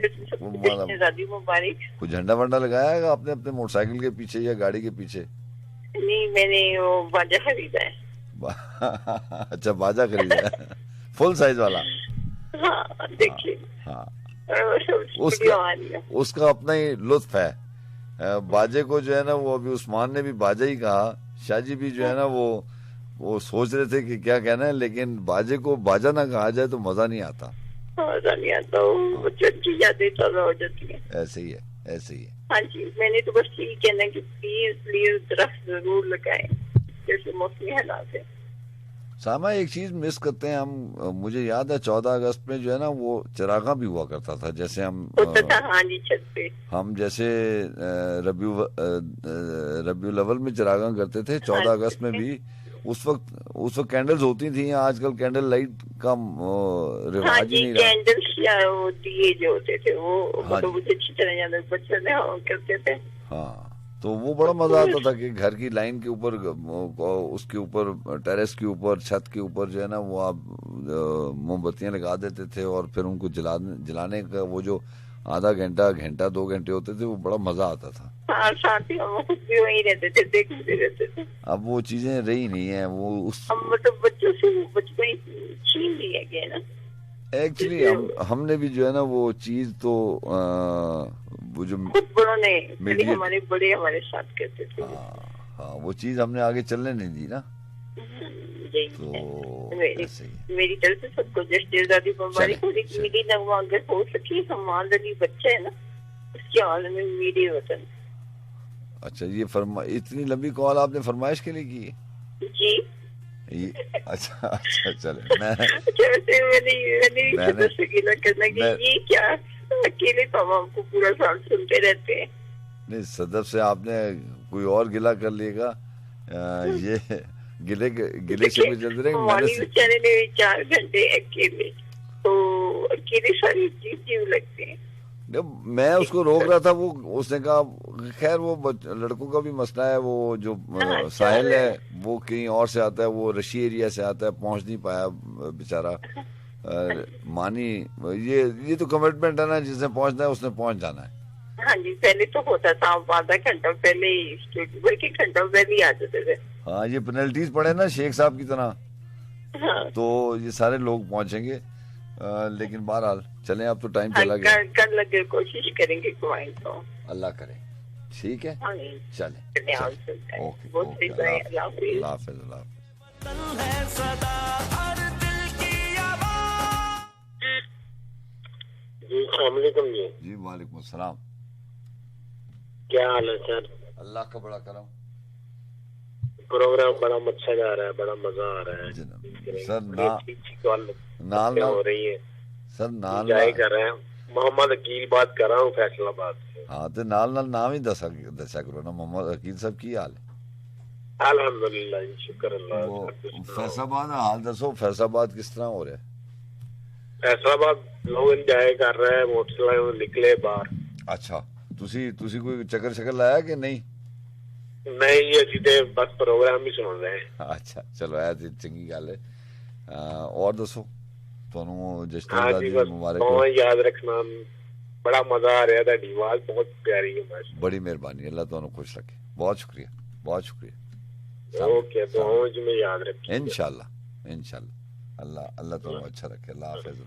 A: झंडा वंडा लगाया है आपने अपने मोटरसाइकिल के पीछे या गाड़ी के पीछे?
M: नहीं, मैंने वो बाजा खरीदा है।
A: अच्छा, बाजा खरीदा है, फुल साइज वाला?
M: हाँ, देखिए।
A: हाँ, उसका अपना ही लुत्फ है। बाजे को जो है ना, वो अभी उस्मान ने भी बाजा ही कहा, शाहजी भी जो है ना वो सोच रहे थे कि क्या कहना है, लेकिन बाजे को बाजा ना कहा जाए तो मजा नहीं आता।
M: मजा नहीं आता, वो की यादें ताज़ा हो जाती है।
A: ऐसे ही है, ऐसे ही है।
M: हाँ जी, मैंने तो बस यही कहना कि प्लीज दरख्त जरूर लगाएं जैसे मौसमी हालात है।
A: सामा, एक चीज मिस करते हैं हम, मुझे याद है 14 अगस्त में जो है ना वो चिरागा भी हुआ करता था, जैसे हम
M: हाँ जी छत पे हम
A: जैसे रबीउल अव्वल में चिरागा करते थे, 14 अगस्त में भी उस वक्त कैंडल्स होती थी। आजकल कैंडल लाइट का रिवाज ही नहीं रहा।
M: कैंडल्स या वो दिए जो होते थे वो तो मुझे अच्छी तरह याद है, बच्चे ने करते थे।
A: हाँ, तो वो बड़ा मजा आता था कि घर की लाइन के ऊपर, उसके ऊपर टेरेस के ऊपर, छत के ऊपर जो है ना वो आप मोमबत्तियां लगा देते थे और फिर उनको जलाने का वो जो आधा घंटा 2 घंटे होते थे, वो बड़ा मजा आता था।
M: हाँ, साथ ही हम भी वहीं रहते थे, देखते रहते थे।
A: अब वो चीजें रही नहीं है, वो उस
M: मतलब बच्चों से बचपन छीन लिया गया ना।
A: एक्चुअली हमने भी जो है ना वो चीज तो वो जो
M: बड़ों ने हमारे बड़े हमारे साथ करते थे।
A: हाँ, वो चीज हमने आगे चलने नहीं दी ना। तो
M: मेरी तरफ से सबको जश्न मुबारक हो। मेरी नगमा अगर हो सके, हमाल अली बच्चा है ना, उसके हाल में मेरे वतन।
A: अच्छा, ये इतनी लंबी कॉल आपने फरमाइश के लिए की है?
M: जी।
A: अच्छा, चले
M: ये क्या अकेले तो हमको पूरा साल सुनते रहते हैं।
A: नहीं, सदफ से आपने कोई और गिला कर लेगा, ये गिले से भी चल रहे
M: बेचारे ने 4 घंटे अकेले, तो अकेले सारी चीज लगते हैं।
A: मैं उसको रोक रहा था, वो उसने कहा खैर वो लड़कों का भी मसला है, वो जो साहिल है वो कहीं और से आता है, वो रशी एरिया से आता है, पहुंच नहीं पाया बेचारा। मानी ये तो कमिटमेंट है ना, जिसने पहुंचना है उसने पहुंच जाना है।
M: हाँ जी, पहले तो होता था आधा घंटा पहले ही, बल्कि घंटा पहले ही आ जाते थे।
A: हाँ, ये पेनल्टीज पड़े ना शेख साहब की तरह।
M: हाँ।
A: तो ये सारे लोग पहुंचेंगे, लेकिन बहरहाल चलें, अब तो टाइम चला गया।
M: कल लगे कोशिश करेंगे कुमाई तो
A: अल्लाह करे, ठीक है, चले ओके, अल्लाह हाफिज।
N: जी अस्सलाम वालेकुम जी।
A: जी वालेकुम अस्सलाम।
N: क्या हाल है सर?
A: अल्लाह का बड़ा करम,
N: प्रोग्राम बड़ा अच्छा जा रहा है, बड़ा मजा आ रहा है
A: सर।
N: नाल हो रही है
A: सर, नाल
N: कर रहे हैं। मोहम्मद अकील बात कर रहा हूँ फैसलाबाद से।
A: हाँ, तो नाल नाम ही दसा करो ना, मोहम्मद अकील साहब की हाल है?
N: अल्हम्दुलिल्लाह, शुक्र अल्लाह।
A: फैसलाबाद हाल दसो, फैसलाबाद किस तरह हो रहा है?
N: फैसलाबाद लोग एंजॉय कर रहे हैं, मोटरसाइकिल निकले बाहर।
A: अच्छा, तुसी कोई चक्कर लाया कि नहीं?
N: नहीं, ये सीधे बस प्रोग्राम ही सुन रहे हैं।
A: अच्छा, चलो ऐ चंगी गल है। और दसो, ਤੁਹਾਨੂੰ ਜਸ਼ਨ
N: हाँ
A: दी मुबारक।
N: बहुत याद रखना, बड़ा मजा आ रहा है, ਤੁਹਾਡੀ आवाज बहुत प्यारी है।
A: बड़ी मेहरबानी, अल्लाह ਤੁਹਾਨੂੰ खुश रखे, बहुत शुक्रिया, बहुत शुक्रिया।
N: ओके, दुआओं में याद रखिए
A: इंशाल्लाह। अल्लाह ਤੁਹਾਨੂੰ अच्छा रखे। अल्लाह हाफिज।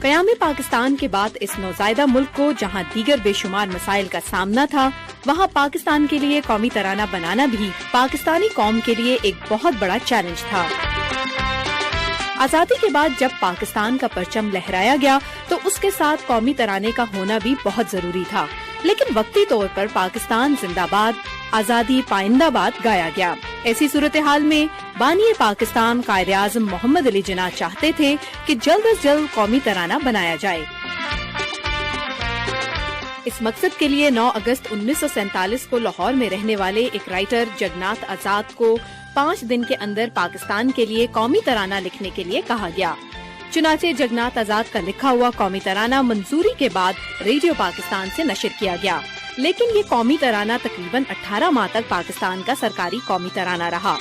O: क़याम पाकिस्तान के बाद इस नौज़ायदा मुल्क को जहां दीगर बेशुमार मसाइल का सामना था, वहां पाकिस्तान के लिए कौमी तराना बनाना भी पाकिस्तानी कौम के लिए एक बहुत बड़ा चैलेंज था। आजादी के बाद जब पाकिस्तान का परचम लहराया गया तो उसके साथ कौमी तराने का होना भी बहुत जरूरी था, लेकिन वक्ती तौर पर पाकिस्तान जिंदाबाद, आजादी पाइंदाबाद गाया गया। ऐसी सूरत हाल में बानी पाकिस्तान कायद आज़म मोहम्मद अली जिन्ना चाहते थे कि जल्द अज जल्द कौमी तराना बनाया जाए। इस मकसद के लिए 9 अगस्त 1947 को लाहौर में रहने वाले एक राइटर जगन्नाथ आजाद को 5 दिन के अंदर पाकिस्तान के लिए कौमी तराना लिखने के लिए कहा गया। चुनाचे जगन्नाथ आजाद का लिखा हुआ कौमी तराना मंजूरी के बाद रेडियो पाकिस्तान से नशर किया गया, लेकिन ये कौमी तराना तकरीबन 18 माह तक पाकिस्तान का सरकारी कौमी तराना रहा।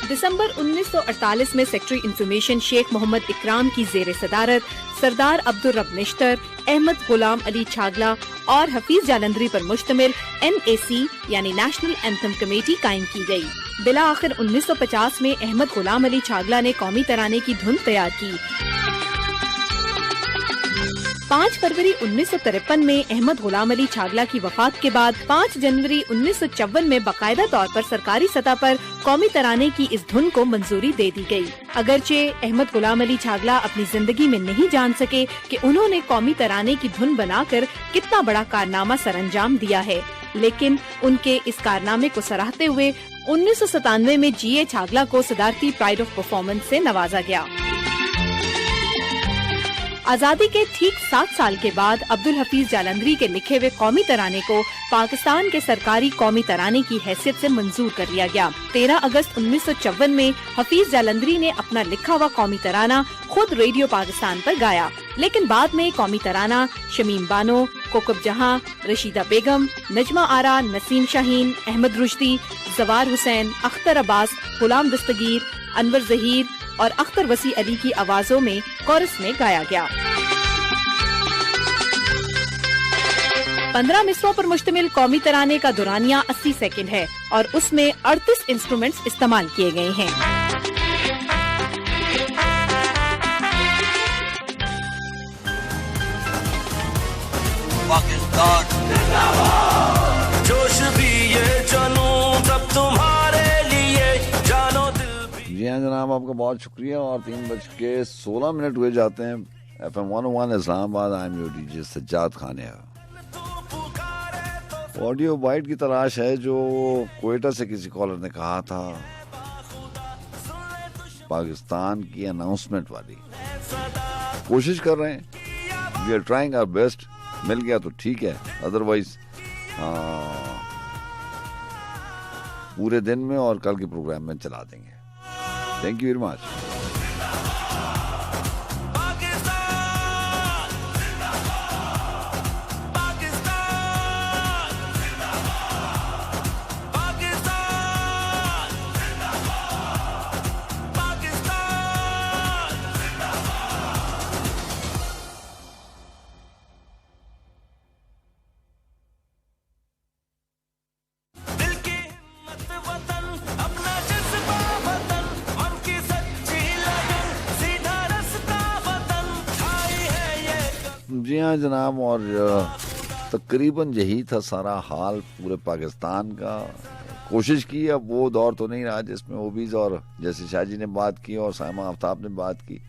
O: दिसंबर 1948 में सेक्रेटरी इंफॉर्मेशन शेख मोहम्मद इकराम की जेर सदारत सरदार अब्दुल रब निश्तर, अहमद गुलाम अली छागला और हफीज जालंधरी पर मुश्तमिल NAC यानी नेशनल एंथम कमेटी कायम की गई। बिला आखिर 1950 में अहमद गुलाम अली छागला ने कौमी तराने की धुन तैयार की। 5 फरवरी 1953 में अहमद गुलाम अली छागला की वफात के बाद 5 जनवरी 1954 में बाकायदा तौर पर सरकारी सतह पर कौमी तराने की इस धुन को मंजूरी दे दी गई। अगरचे अहमद गुलाम अली छागला अपनी जिंदगी में नहीं जान सके कि उन्होंने कौमी तराने की धुन बनाकर कितना बड़ा कारनामा सरअंजाम दिया है, लेकिन उनके इस कारनामे को सराहते हुए 1997 में GA छागला को सदारती प्राइड ऑफ परफॉर्मेंस से नवाजा गया। आजादी के ठीक 7 साल के बाद अब्दुल हफीज जालंधरी के लिखे हुए कौमी तराने को पाकिस्तान के सरकारी कौमी तराने की हैसियत से मंजूर कर लिया गया। 13 अगस्त 1954 में हफीज जालंधरी ने अपना लिखा हुआ कौमी तराना खुद रेडियो पाकिस्तान पर गाया, लेकिन बाद में कौमी तराना शमीम बानो, कोकब जहां, रशीदा बेगम, नजमा आरा, नसीम शाहीन, अहमद रुश्दी, जवार हुसैन, अख्तर अब्बास, गुलाम दस्तगीर, अनवर जहीर और अख्तर वसी अली की आवाजों में कोरस में गाया गया। 15 मिसरों पर मुश्तमिल कौमी तराने का दुरानिया 80 सेकंड है और उसमें 38 इंस्ट्रूमेंट्स इस्तेमाल किए गए हैं।
B: पाकिस्तान जोश भी ये जनूं सब तुम्हारे लिए, जानो दिल भी।
A: जी हाँ जनाब, आपका बहुत शुक्रिया। और 3:16 हुए जाते हैं। FM 101 Islamabad. I am your DJ Sajjad Khan. Audio byte की तलाश है जो क्वेटा से किसी कॉलर ने कहा था, पाकिस्तान की अनाउंसमेंट वाली। कोशिश कर रहे हैं, we are trying our best. मिल गया तो ठीक है, अदरवाइज पूरे दिन में और कल के प्रोग्राम में चला देंगे। Thank you very much. जी हाँ जनाब, और तकरीबन यही था सारा हाल पूरे पाकिस्तान का। कोशिश की, अब वो दौर तो नहीं रहा जिसमें ओबीज और जैसे शाह जी ने बात की और साइमा आफ्ताब ने बात की।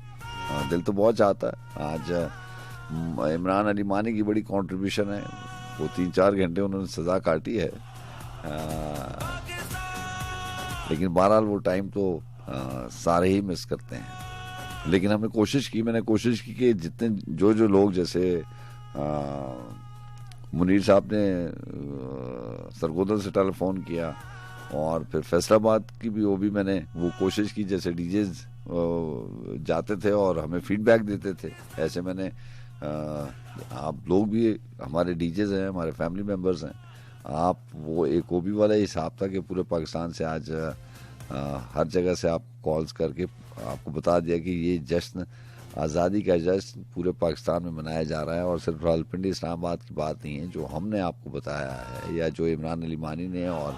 A: दिल तो बहुत चाहता है। आज इमरान अली मानी की बड़ी कंट्रीब्यूशन है, वो 3-4 घंटे उन्होंने सजा काटी है, लेकिन बहरहाल वो टाइम तो सारे ही मिस करते हैं। लेकिन हमने कोशिश की, मैंने कोशिश की कि जितने जो लोग, जैसे मुनीर साहब ने सरगोदा से टेलीफोन किया और फिर फैसलाबाद की भी वो मैंने वो कोशिश की, जैसे डीजेज जाते थे और हमें फीडबैक देते थे, ऐसे मैंने आप लोग भी हमारे डीजेज हैं, हमारे फैमिली मेम्बर्स हैं, आप वो एक ओबी वाला हिसाब था कि पूरे पाकिस्तान से आज हर जगह से आप कॉल्स करके आपको बता दिया कि ये जश्न, आज़ादी का जश्न पूरे पाकिस्तान में मनाया जा रहा है। और सिर्फ रावलपिंडी इस्लामाबाद की बात नहीं है जो हमने आपको बताया है या जो इमरान अली मानी ने और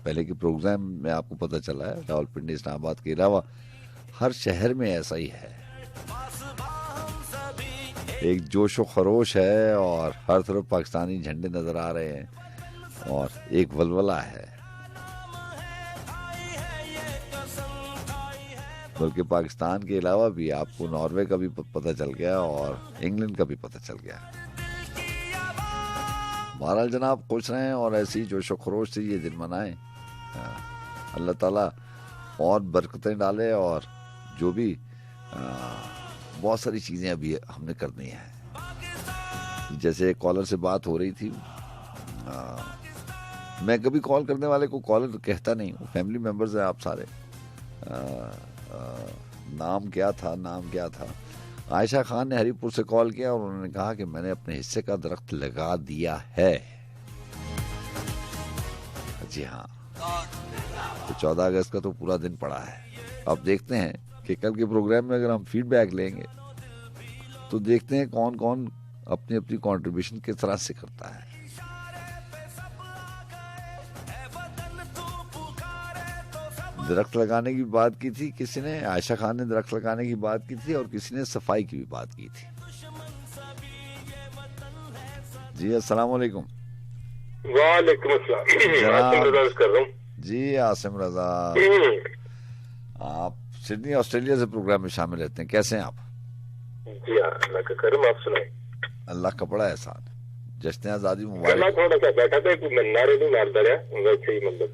A: पहले के प्रोग्राम में आपको पता चला है। रावलपिंडी इस्लामाबाद के अलावा हर शहर में ऐसा ही है, एक जोशो खरोश है और हर तरफ पाकिस्तानी झंडे नजर आ रहे हैं और एक वलवला है। बल्कि पाकिस्तान के अलावा भी आपको नॉर्वे का भी पता चल गया और इंग्लैंड का भी पता चल गया। बहरहाल जनाब खुश रहें और ऐसी जोशो खरोश से ये दिन मनाएं। अल्लाह ताला और बरकतें डाले और जो भी बहुत सारी चीज़ें अभी हमने करनी है। जैसे कॉलर से बात हो रही थी, मैं कभी कॉल करने वाले को कॉलर कहता नहीं हूँ, फैमिली मेम्बर्स हैं आप सारे। नाम क्या था? आयशा खान ने हरीपुर से कॉल किया और उन्होंने कहा कि मैंने अपने हिस्से का दरख्त लगा दिया है। जी हाँ, तो 14 अगस्त का तो पूरा दिन पड़ा है। अब देखते हैं कि कल के प्रोग्राम में अगर हम फीडबैक लेंगे तो देखते हैं कौन कौन अपनी अपनी कंट्रीब्यूशन किस तरह से करता है। दरख्त लगाने की बात की थी किसी ने, आयशा खान ने दरख्त लगाने की बात की थी और किसी ने सफाई की भी बात की थी। जी अस्सलाम वालेकुम।
N: वालेकुम अस्सलाम। कर रहा हूँ
A: जी आसिम रजा, आप सिडनी ऑस्ट्रेलिया से प्रोग्राम में शामिल रहते हैं, कैसे हैं आप?
N: जी हाँ, अल्लाह का करम, आप सुनाए।
A: अल्लाह का बड़ा एहसान। जश्न आजादी मुबारक।
N: थोड़ा सा बैठा था, कोई नारे नहीं मारता रहा वैसे ही मतलब।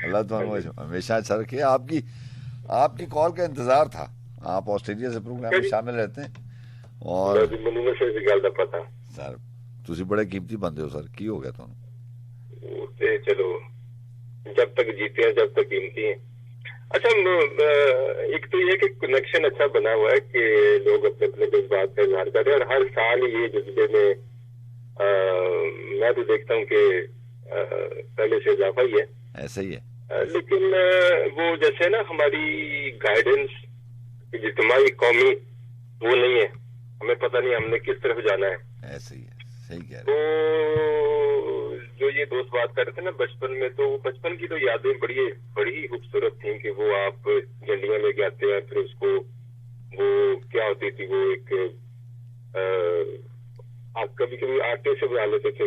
A: अल्लाह तो हमेशा अच्छा रखे। आपकी कॉल का इंतजार था। आप ऑस्ट्रेलिया से प्रोग्राम में शामिल रहते हैं और
N: पता
A: सर तुसी बड़े कीमती बंदे हो सर, की हो गया तुम?
N: चलो जब तक जीते हैं जब तक कीमती हैं। अच्छा, एक तो ये कि कनेक्शन अच्छा बना हुआ है कि लोग अपने अपने जज्बात का इजहार कर रहे हैं और हर साल ये जज्बे में मैं तो देखता हूँ कि पहले से इजाफा ही है।
A: ऐसा ही है,
N: लेकिन वो जैसे ना हमारी गाइडेंस इज्तिमाई कौमी वो नहीं है, हमें पता नहीं हमने किस तरफ जाना है।
A: ऐसे ही है, सही कह रहे।
N: तो जो ये दोस्त बात कर रहे थे ना बचपन में, तो बचपन की तो यादें बड़ी ही खूबसूरत थी कि वो आप झंडियां लेके आते हैं, फिर उसको वो क्या होती थी, वो एक आप कभी कभी आटे से बना लेते थे,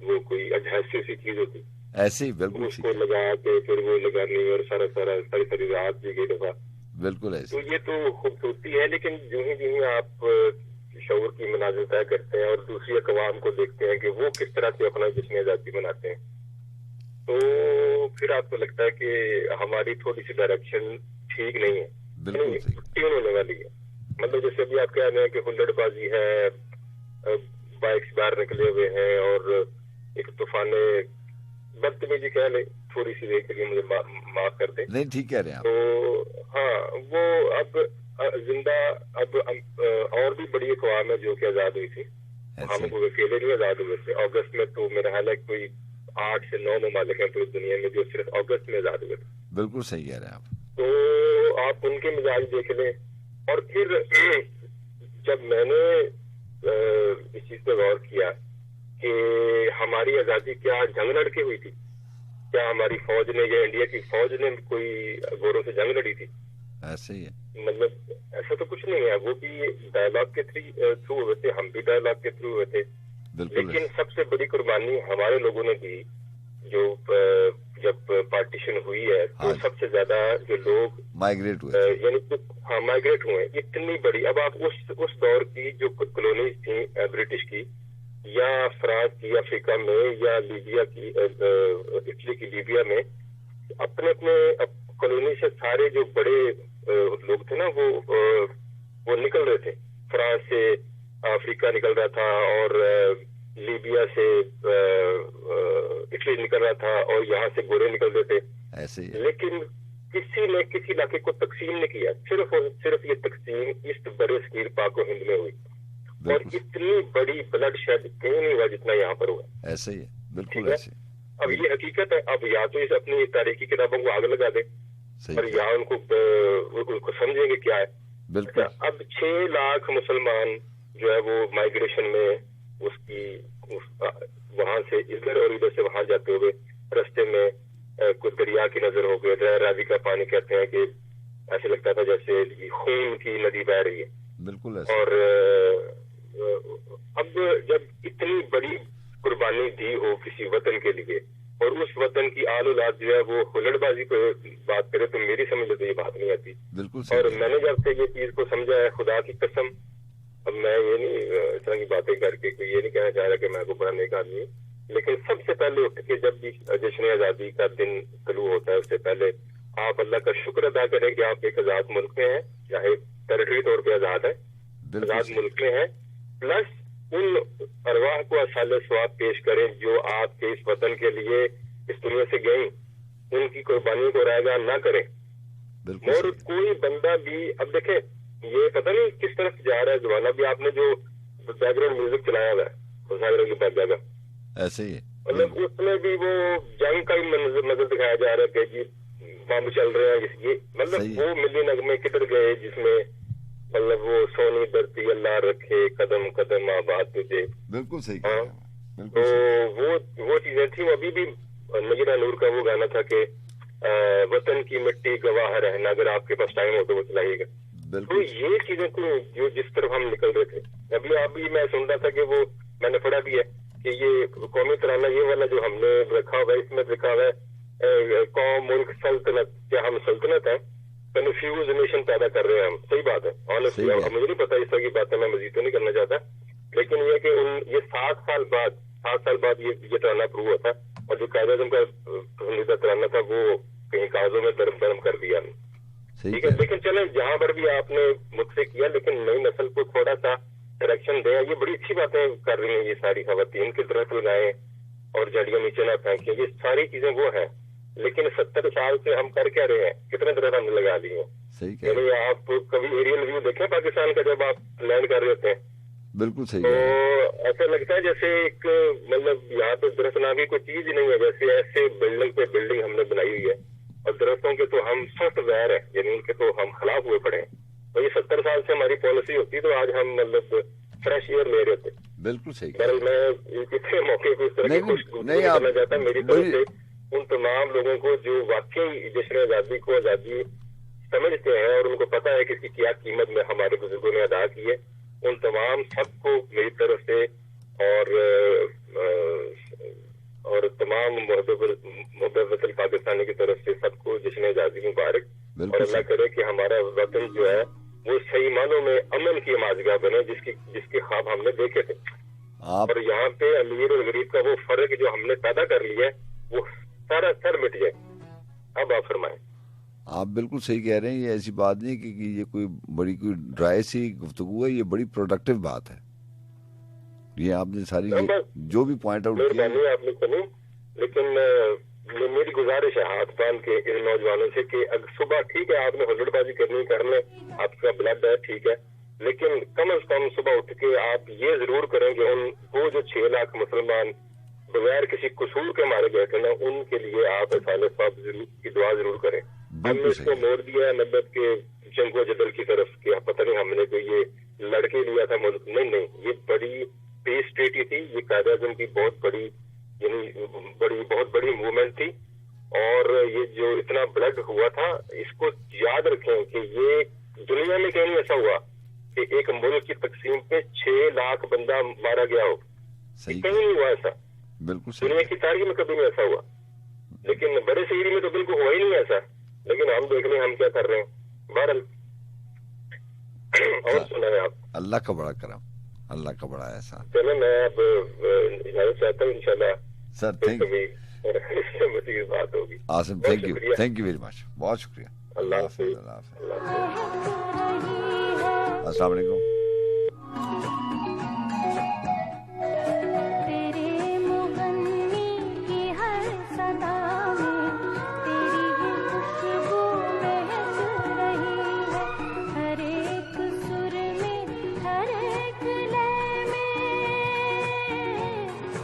N: वो कोई अजहसी सी चीज होती,
A: ऐसे ही बिल्कुल
N: उसको लगा के फिर वो लगानी और सारी रात भी गई दफा,
A: बिल्कुल ऐसे।
N: तो ये तो खूबसूरती है। लेकिन जो ही आप शऊर की मनाजिर तय करते हैं और दूसरी अकवाम को देखते हैं कि वो किस तरह से अपना जश्न आजादी मनाते हैं, तो फिर आपको लगता है कि हमारी थोड़ी सी डायरेक्शन ठीक नहीं है, छुट्टी होने वाली है। मतलब जैसे अभी आप कह रहे हैं कि हुल्लड़बाजी है, बाइक्स बाहर निकले हुए हैं और एक तूफाने बदतमीजी कह ले, थोड़ी सी देर के लिए मुझे माफ कर दे।
A: नहीं ठीक कह रहे हैं आप।
N: तो हाँ, वो अब जिंदा अब और भी बड़ी अक़वाम है जो कि आजाद हुई थी, हम कोई अकेले नहीं आजाद हुए थे। अगस्त में तो मेरा ख्याल है कोई 8 से 9 ममालिक हैं पूरी दुनिया में जो सिर्फ अगस्त में आजाद हुए थे।
A: बिल्कुल सही कह रहे हैं आप।
N: तो आप उनके मिजाज देख लें। और फिर जब मैंने इस चीज पे गौर किया कि हमारी आजादी क्या जंग लड़ के हुई थी, क्या हमारी फौज ने या इंडिया की फौज ने कोई गोरों से जंग लड़ी थी?
A: ऐसे ही है,
N: मतलब ऐसा तो कुछ नहीं है। वो भी डायलॉग के थ्रू हुए थे, हम भी डायलॉग के थ्रू हुए थे। लेकिन सबसे बड़ी कुर्बानी हमारे लोगों ने दी जो जब पार्टीशन हुई है, तो सबसे ज्यादा जो लोग
A: माइग्रेट हुए,
N: यानी हाँ माइग्रेट हुए, इतनी बड़ी। अब आप उस दौर की जो कॉलोनीज थी ब्रिटिश की या फ्रांस की अफ्रीका में या लीबिया की इटली की लीबिया में, अपने अपने कॉलोनी से सारे जो बड़े लोग थे ना वो निकल रहे थे। फ्रांस से अफ्रीका निकल रहा था और लीबिया से इटली निकल रहा था और यहाँ से गोरे निकल रहे थे।
A: ऐसे ही।
N: लेकिन किसी ने किसी इलाके को तकसीम नहीं किया, सिर्फ और सिर्फ ये तकसीम इस बड़े सगीर पाक हिंद में हुई और इतनी बड़ी ब्लड शेड कहीं नहीं हुआ जितना यहाँ पर हुआ।
A: ऐसे ही है, बिल्कुल ऐसे।
N: अब ये हकीकत है। अब या तो इस अपनी तारीखी किताबों को आग लगा दे और या उनको समझेंगे क्या है।
A: बिल्कुल।
N: अब 6 लाख मुसलमान जो है वो माइग्रेशन में वहां से इधर और इधर से वहां जाते हुए रास्ते में कुछ दरिया की नजर हो गई, रावी का पानी कहते हैं कि ऐसे लगता था जैसे खून की नदी बह रही है।
A: बिल्कुल ऐसा।
N: और अब जब इतनी बड़ी कुर्बानी दी हो किसी वतन के लिए और उस वतन की आल औलाद जो है वो हुल्लड़बाजी पे बात करे तो मेरी समझ में तो ये बात नहीं आती।
A: बिल्कुल।
N: और मैंने जब से ये चीज को समझा है, खुदा की कसम, अब मैं ये नहीं इस तरह की बातें करके कोई ये नहीं कहना चाह रहा कि मैं को बड़ा नेक आदमी हूँ, लेकिन सबसे पहले उठ के जब भी जश्न आजादी का दिन शुरू होता है उससे पहले आप अल्लाह का शुक्र अदा करें कि आप एक आजाद मुल्क में हैं, चाहे टेरिटरी तौर पे आजाद है, आजाद मुल्क में है, प्लस उन अरवाह को असाले स्वाब पेश करें जो आपके इस वतन के लिए इस दुनिया से गई, उनकी कुर्बानियों को रायगा ना करें। और कोई बंदा भी, अब देखें ये पता नहीं किस तरफ जा रहा है जमाना, भी आपने जो बैकग्राउंड म्यूजिक चलाया हुआ है सागर की पैदा
A: ऐसे ही,
N: मतलब उसमें भी वो जंग का ही मंजर दिखाया जा रहा है कि जी बम चल रहे हैं, ये मतलब वो मिली नगमे किधर गए जिसमें मतलब वो सोनी धरती अल्लाह रखे कदम कदम आबाद तुझे।
A: बिल्कुल सही।
N: तो वो चीजें थी। अभी भी नजीरा नूर का वो गाना था कि वतन की मिट्टी गवाह रहना, अगर आपके पास टाइम हो तो वो चलाइएगा। तो ये चीजें थी जो जिस तरफ हम निकल रहे थे। अभी मैं सुन रहा था कि वो मैंने पढ़ा भी है कि ये कौमी तराना ये वाला जो हमने रखा हुआ है, इसमें लिखा हुआ है कौम मुल्क सल्तनत, क्या हम सल्तनत है? कन्फ्यूज नेशन पैदा कर रहे हैं हम। सही बात है, ऑनेस्टली। मुझे नहीं पता इस तरह की बातें मैं मजीद तो नहीं करना चाहता, लेकिन ये कि ये 7 साल बाद ये तराना प्रूव हुआ था, और जो कायदे आज़म का पसंदीदा तराना था वो कहीं कागजों में दरम कर दिया। ठीक है, लेकिन चले जहां पर भी आपने मुझसे किया, लेकिन नई नस्ल को थोड़ा सा डायरेक्शन दें। ये बड़ी अच्छी बातें कर रही हैं ये सारी खवातीन के दरख्त लगाएं और जड़ियां नीचे ना फेंकें, ये सारी चीजें वो है। लेकिन 70 साल से हम कर क्या रहे हैं? कितने दरख्त हमने लगा लिए हैं? यानी आप कभी एरियल व्यू देखें पाकिस्तान का जब आप लैंड कर रहे होते हैं?
A: बिल्कुल सही।
N: तो ऐसा लगता है जैसे एक मतलब यहाँ पे दरख्त ना भी कोई चीज ही नहीं है, जैसे ऐसे बिल्डिंग पे बिल्डिंग हमने बनाई हुई है और दरख्तों के तो हम सॉफ्टवेयर है, यानी उनके तो हम खिलाफ हुए पड़े हैं। तो ये 70 साल से हमारी पॉलिसी होती तो आज हम मतलब फ्रेश एयर ले रहे होते।
A: बिल्कुल सही।
N: मैं इतने मौके पे इस तरह की कुछ करना चाहता मेरी तरफ से उन तमाम लोगों को जो वाकई जश्न आजादी को आजादी समझते हैं और उनको पता है कि इसकी क्या कीमत में हमारे बुजुर्गों ने अदा की है, उन तमाम सबको मेरी तरफ से और तमाम मुहब्बत पाकिस्तानी की तरफ से सबको जश्न आजादी मुबारक। और अल्लाह करे कि हमारा वतन जो है वो सही मानों में अमन की माजगा बने, जिसके ख्वाब हमने देखे थे। और यहाँ पे अमीर और गरीब का वो फर्क जो हमने पैदा कर लिया है वो सारा सर मिट जाए। अब आप फरमाएं।
A: आप बिल्कुल सही कह रहे हैं। ये ऐसी बात नहीं कि ये कोई ड्राई सी गुफ्तगू है, ये बड़ी प्रोडक्टिव बात है। ये आपने सारी जो भी पॉइंट आउट किया
N: आपने सुनी, लेकिन मेरी गुजारिश है हाथ बांध के इन नौजवानों से कि अगर सुबह ठीक है आपने हुल्लड़बाजी करनी कर ले, आपका ब्लड है ठीक है, लेकिन कम से कम सुबह उठ के आप ये जरूर करें कि वो जो 6 लाख मुसलमान बगैर किसी कसूर के मारे गए थे ना, उनके लिए आप साले साहब की दुआ जरूर करें। हमने इसको मोड़ दिया है मतलब के जंगो जदल की तरफ कि पता नहीं हमने तो ये लड़के लिया था मुल्क। नहीं, ये बड़ी पीस ट्रीटी थी, ये कायदे आज़म की बहुत बड़ी बहुत बड़ी मूवमेंट थी। और ये जो इतना ब्लड हुआ था इसको याद रखें कि ये दुनिया में कहीं ऐसा हुआ कि एक मुल्क की तकसीम पे 6 लाख बंदा मारा गया हो, कहीं नहीं हुआ ऐसा।
A: बिल्कुल
N: दुनिया की तारीख में कभी नहीं ऐसा हुआ, लेकिन बड़े शहरी में तो बिल्कुल हुआ ही नहीं ऐसा। लेकिन हम देख रहे हैं हम क्या कर रहे हैं। बहरहाल और सुनाए आप।
A: अल्लाह का बड़ा करम, अल्लाह का बड़ा एहसान।
N: चलो मैं अब इजाजत चाहता हूँ, इंशाल्लाह
A: सर थैंक
N: यू, बात होगी।
A: Asim thank you very much, बहुत शुक्रिया।
N: अल्लाह हाफ़िज़।
A: अस्सलाम वालेकुम।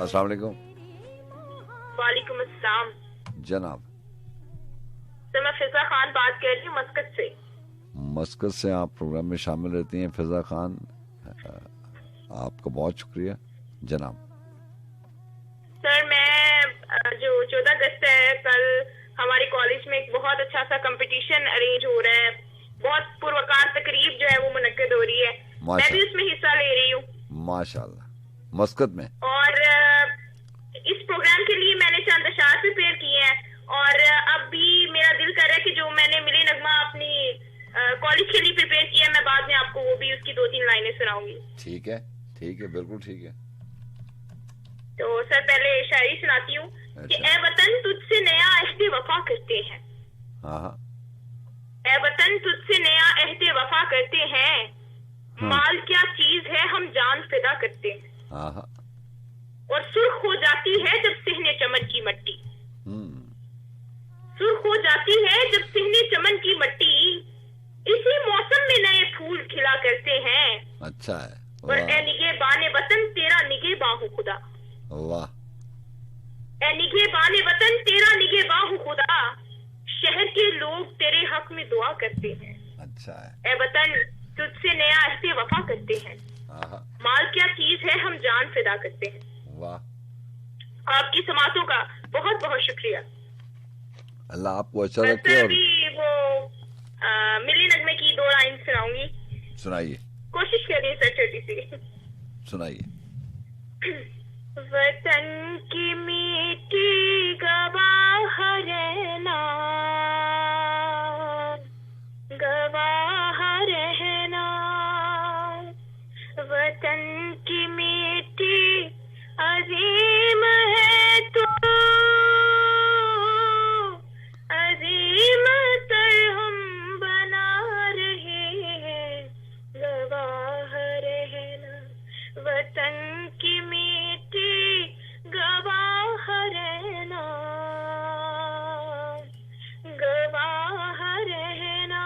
A: अस्सलाम वालेकुम।
F: वालेकुम अस्सलाम
A: जनाब।
F: सर मैं फिजा खान बात कर रही हूँ मस्कत से।
A: मस्कत से आप प्रोग्राम में शामिल रहती हैं फिजा खान, आपका बहुत शुक्रिया जनाब।
F: सर मैं जो 14 अगस्त है कल हमारे कॉलेज में एक बहुत अच्छा सा कंपटीशन अरेंज हो रहा है, बहुत पुरवकार तकरीब जो है वो मुनक्किद हो रही है, मैं भी उसमें हिस्सा ले रही हूँ
A: माशाल्लाह, मस्कत में।
F: और इस प्रोग्राम के लिए मैंने चंद अशार प्रिपेयर किए हैं और अब भी मेरा दिल कर रहा है कि जो मैंने मिले नगमा अपनी कॉलेज के लिए प्रिपेयर किया है, मैं बाद में आपको वो भी उसकी 2-3 लाइनें सुनाऊंगी।
A: ठीक है, बिल्कुल ठीक है।
F: तो सर पहले शायरी सुनाती हूँ कि ए वतन तुझसे नया अहद वफा करते हैं, ए वतन तुझसे नया अहद वफा करते हैं, माल क्या चीज है हम जान फिदा करते हैं, और सुर्ख हो जाती है जब सिहने चमन की मट्टी, सुर्ख हो जाती है जब सिहने चमन की मट्टी, इसी मौसम में नए फूल खिला करते हैं।
A: अच्छा है।
F: और ए निगे बाने वतन तेरा निगे बाहु खुदा,
A: वाह।
F: ए निगे बाने वतन तेरा निगे बाहु खुदा, शहर के लोग तेरे हक में दुआ करते हैं।
A: अच्छा है।
F: ए वतन तुझसे नया अहद वफा करते हैं, माल क्या चीज है हम जान फिदा करते हैं।
A: वाह।
F: आपकी समातों का बहुत बहुत शुक्रिया।
A: अल्लाह आपको अच्छा रखे। और
F: अभी वो मिली नगमे की 2 लाइन सुनाऊंगी।
A: सुनाइए।
F: कोशिश करिए सर, छोटी सी
A: सुनाइए।
F: वतन की मिट्टी गवाह रहना, गवाह रहना, वतन की मिट्टी अजीम है तो अजीम तर हम बना रहे हैं, गवाह रहना, वतन की मिट्टी गवाह रहना, गवाह रहना,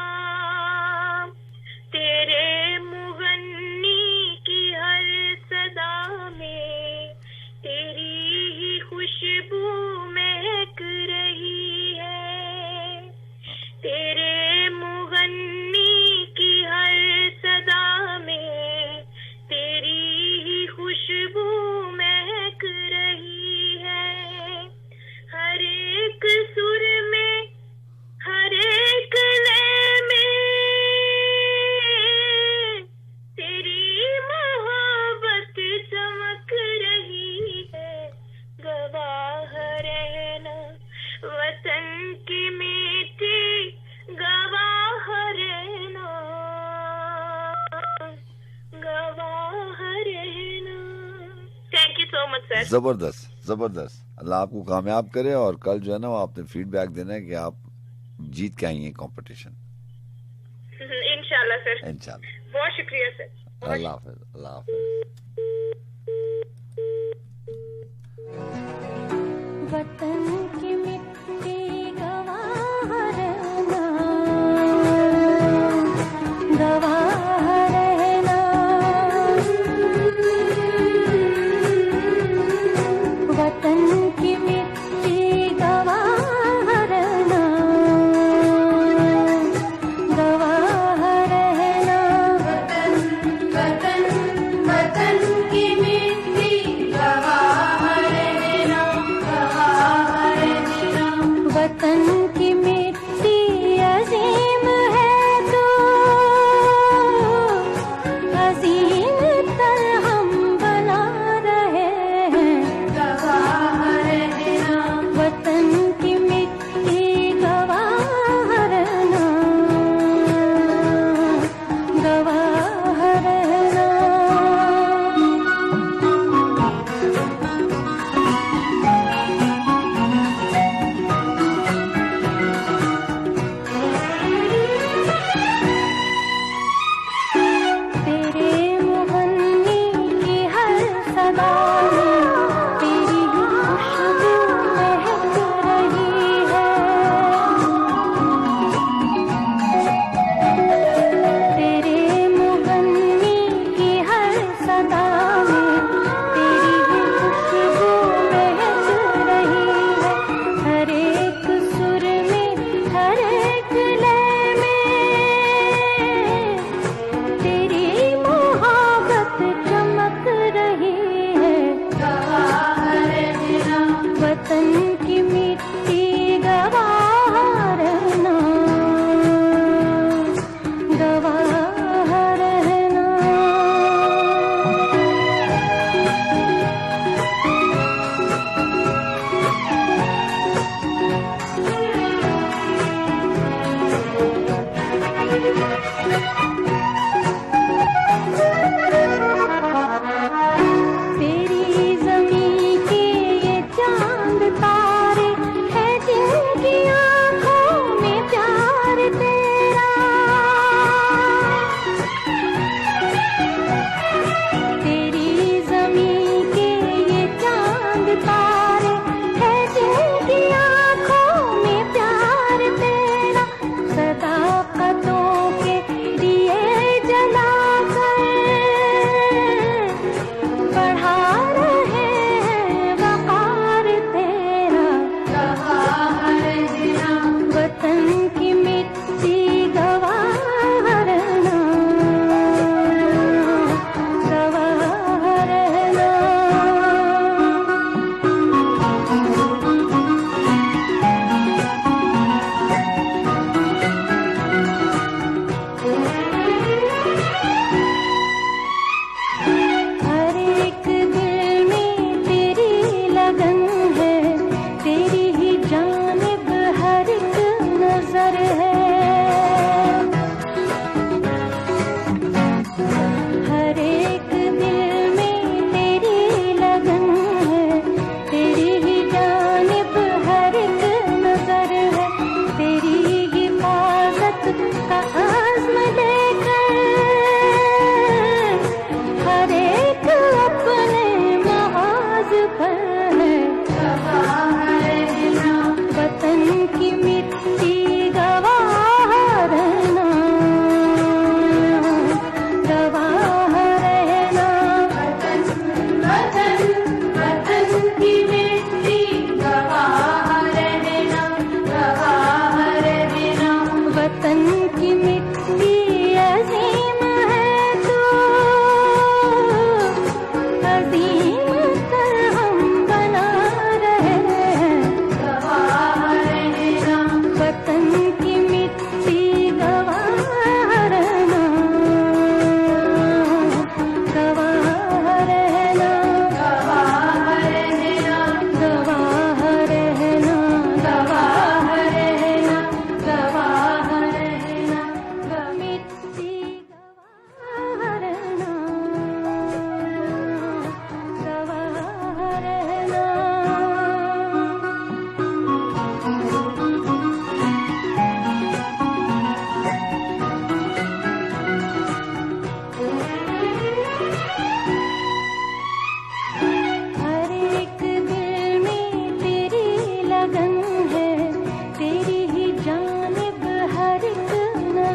F: तेरे मुगन्नी की हर सदा में तेरी ही खुशबू महक रही है, तेरे मुगन्नी की हर सदा में तेरी ही खुशबू महक रही है, हर एक सुर में हर एक लय में तेरी मोहब्बत चमक रही है, गवाह रहना, वतन की मिट्टी गवाह रहना, गवाह रहना। Thank you so much sir.
A: जबरदस्त। अल्लाह आपको कामयाब करे। और कल जो है ना वो आपने फीडबैक देना है कि आप जीत के आई हैं कंपटीशन।
F: इंशाल्लाह सर।
A: इंशाल्लाह।
F: बहुत शुक्रिया सर।
A: अल्लाह हाफिज। अल्लाह हाफिज।
P: वतन की मिट्टी गवाह रहना, गवाह रहना, वतन की मिट्टी गवाह रहना, गवाह रहना, वतन वतन वतन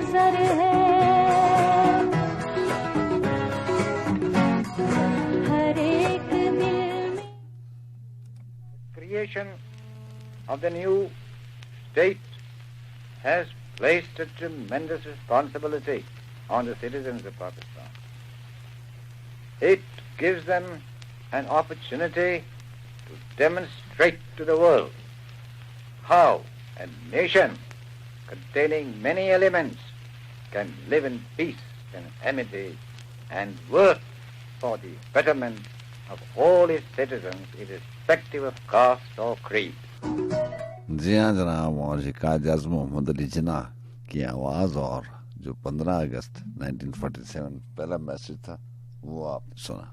P: नजर है हर एक दिल में।
Q: Creation of the new state has placed a tremendous responsibility on the citizens of Pakistan. It gives them an opportunity to demonstrate to the world how a nation containing many elements can live in peace and amity and work for the betterment of all its citizens, irrespective of caste or creed.
A: जी हाँ जनाब, और ये कायद-ए-आज़म मोहम्मद अली जिन्ना की आवाज़ और जो 15 अगस्त 1947 पहला message था वो आपने सुना।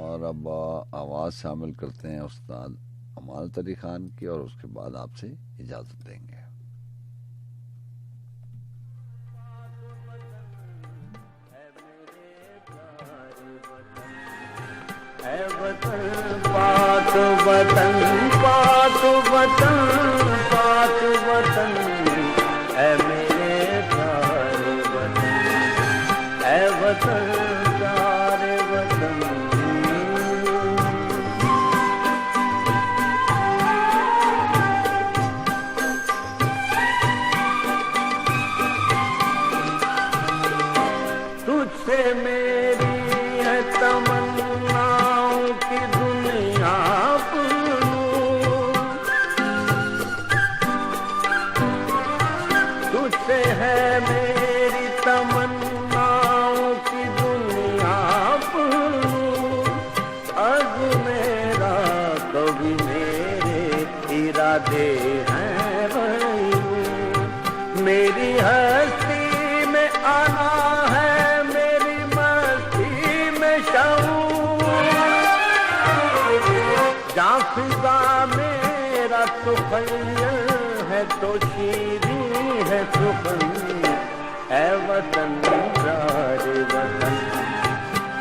A: और अब आवाज़ शामिल करते हैं उस्ताद अमानत अली खान की और उसके बाद आपसे इजाज़त देंगे।
J: पाक वतन पाक वतन पाक वतन है मेरे प्यारे वतन है वतन प्यारे वतन। तुझसे मेरी है तमन्नाओं की दुनिया तुझसे है मेरी तमन्नाओं की दुनिया अग मेरा कभी मेरे इरादे हैं भाई मेरी हस्ती में आना है मेरी मस्ती में जहाँ फिजा मेरा तुखैल है तो शीरी है सुखन है वतन प्यारे वतन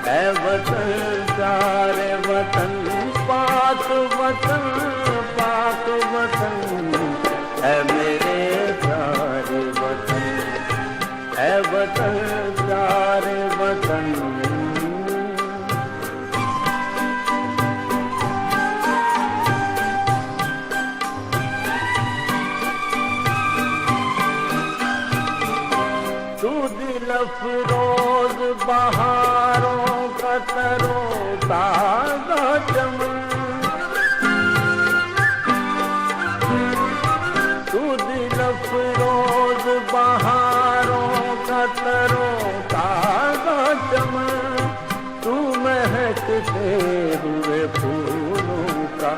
J: है वतन प्यारे वतन पाक वतन है मेरे प्यारे वतन है वतन प्यारे वतन। अफरोज बहारों का तरो ताजा चमन तू दिल अफरोज बहारों का तरो ताजा चमन तू महकते हुए फूलों का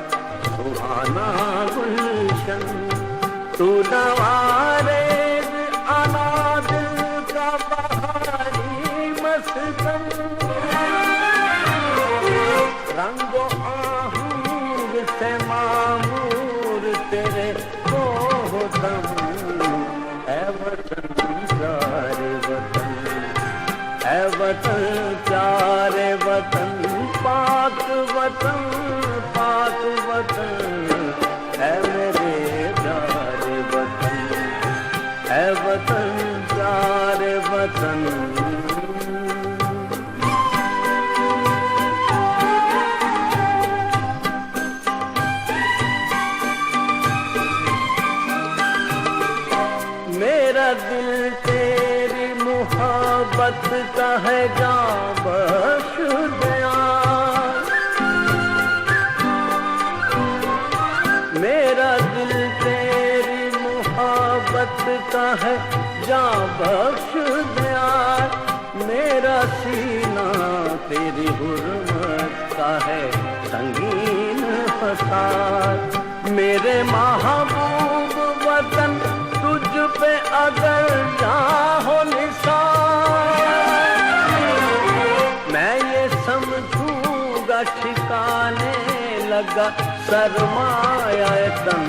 J: सुहाना गुलशन तू नवारे रंगो आहूर से मामूर तेरे मोहतम है वतन प्यारे वतन है वतन प्यारे वतन पाक वतन है मेरे प्यारे वतन है वतन प्यारे वतन। दिल तेरी मोहब्बत का है जान बख्श दया मेरा दिल तेरी मोहब्बत का है जान बख्श दया मेरा सीना तेरी हुर्मत का है संगीन फसाद मेरे महबूब वतन तुझ पे अगर चाहो निसार मैं ये समझूंगा ठिकाने लगा सरमाया तन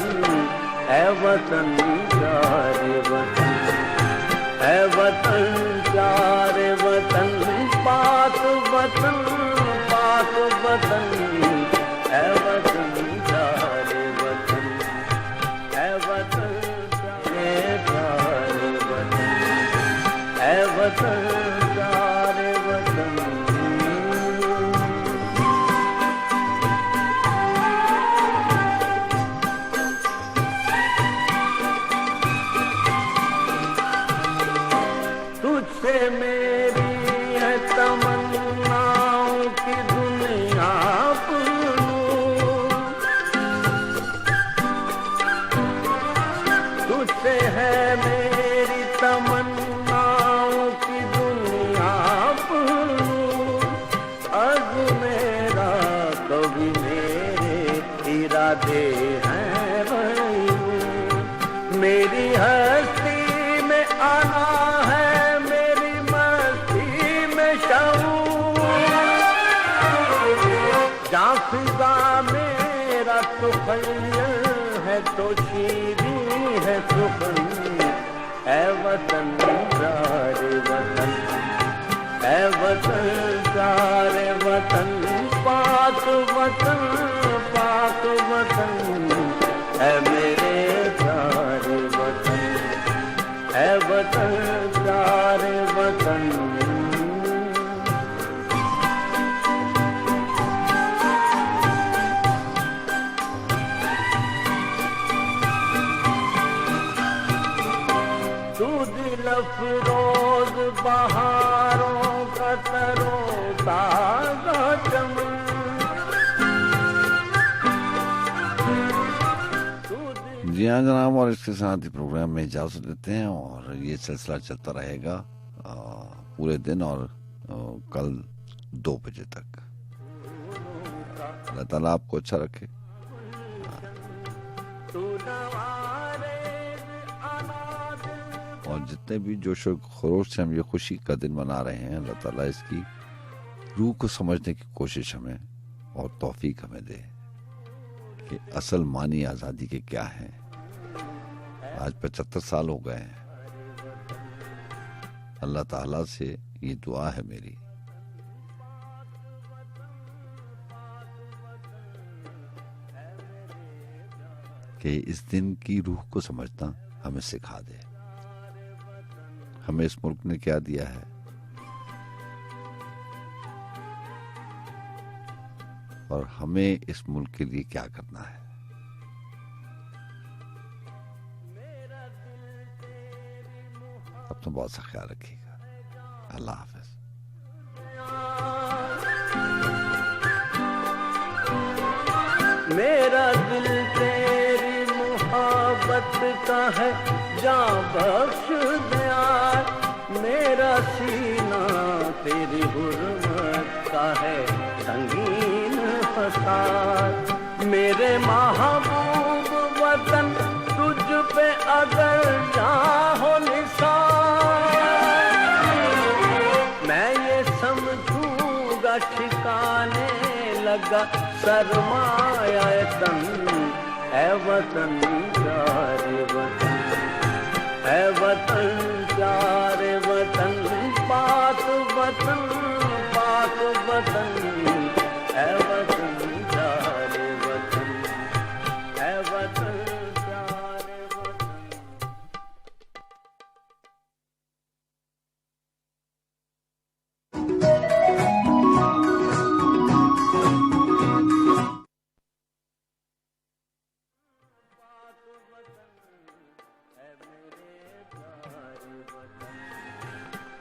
J: है वतन प्यारे वतन है वतन प्यारे वतन पाक वतन है वतन प्यारे वतन है वतन प्यारे वतन प्यारे वतन। तुझसे मेरी है तमन्नाओं की दुनिया पूरूं, तुझसे है मेरी तमन्नाओं की दुनिया पूरूं। अब मेरा कभी मेरे इरादे हैं वही, मेरी हस्ती में आना है, मेरी मस्ती में शऊर। जहाँ फिजा मेरा तुखैल है तो शीरी है सुखन। ऐ वतन प्यारे वतन, ऐ वतन प्यारे वतन, पाक वतन पाक वतन। ऐ मेरे प्यारे वतन, ऐ वतन प्यारे वतन। तू दिल अफरोज बहारों का तरोताजा चमन।
A: जी हाँ जनाब, और इसके साथ ही प्रोग्राम में इजाज़त देते हैं और ये सिलसिला चलता रहेगा पूरे दिन और कल 2 बजे तक। अल्लाह ताला आपको अच्छा रखे। और जितने भी जोश और खरोश से हम ये खुशी का दिन मना रहे हैं, अल्लाह ताला इसकी रूह को समझने की कोशिश हमें और तौफीक हमें दे कि असल मानी आज़ादी के क्या हैं। आज 75 साल हो गए हैं। अल्लाह ताला से ये दुआ है मेरी कि इस दिन की रूह को समझना हमें सिखा दे। हमें इस मुल्क ने क्या दिया है, और हमें इस मुल्क के लिए क्या करना है। अपना बहुत सा ख्याल रखिएगा। अल्लाह हाफ़िज़।
J: मेरा दिल तेरी मोहब्बत का है, जान बख्श दिया। मेरा सीना तेरी हुर्मत का है, संगीन फसाद। मेरे महबूब वतन तुझ पे अगर चाहो निसार, मैं ये समझूंगा ठिकाने लगा सरमाया तन। ऐ वतन प्यारे वतन, ऐ वतन प्यारे वतन, पाक वतन पाक वतन। ऐ वतन प्यारे वतन, ऐ वतन प्यारे वतन।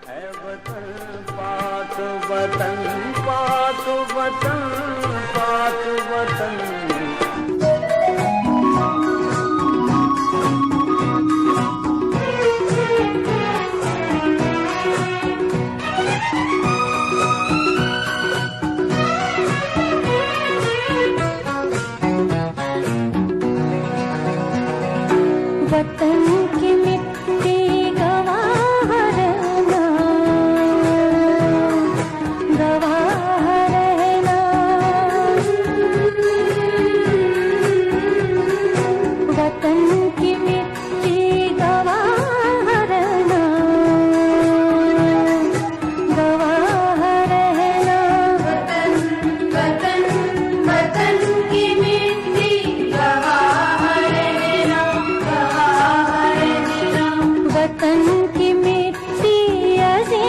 J: ऐ वतन पाक वतन, पाक वतन पाक वतन।
P: वतन की मिट्टी गवाह रहना, गवाह रहना। वतन की मिट्टी गवाह रहना, गवाह रहना। वतन वतन वतन की मिट्टी गवाह रहना, गवाह रहना। वतन की मिट्टी अज़ीज़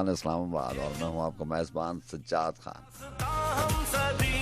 A: पाकिस्तान इस्लामाबाद और मैं हूँ आपका मेज़बान सज्जाद खान।
B: हम सभी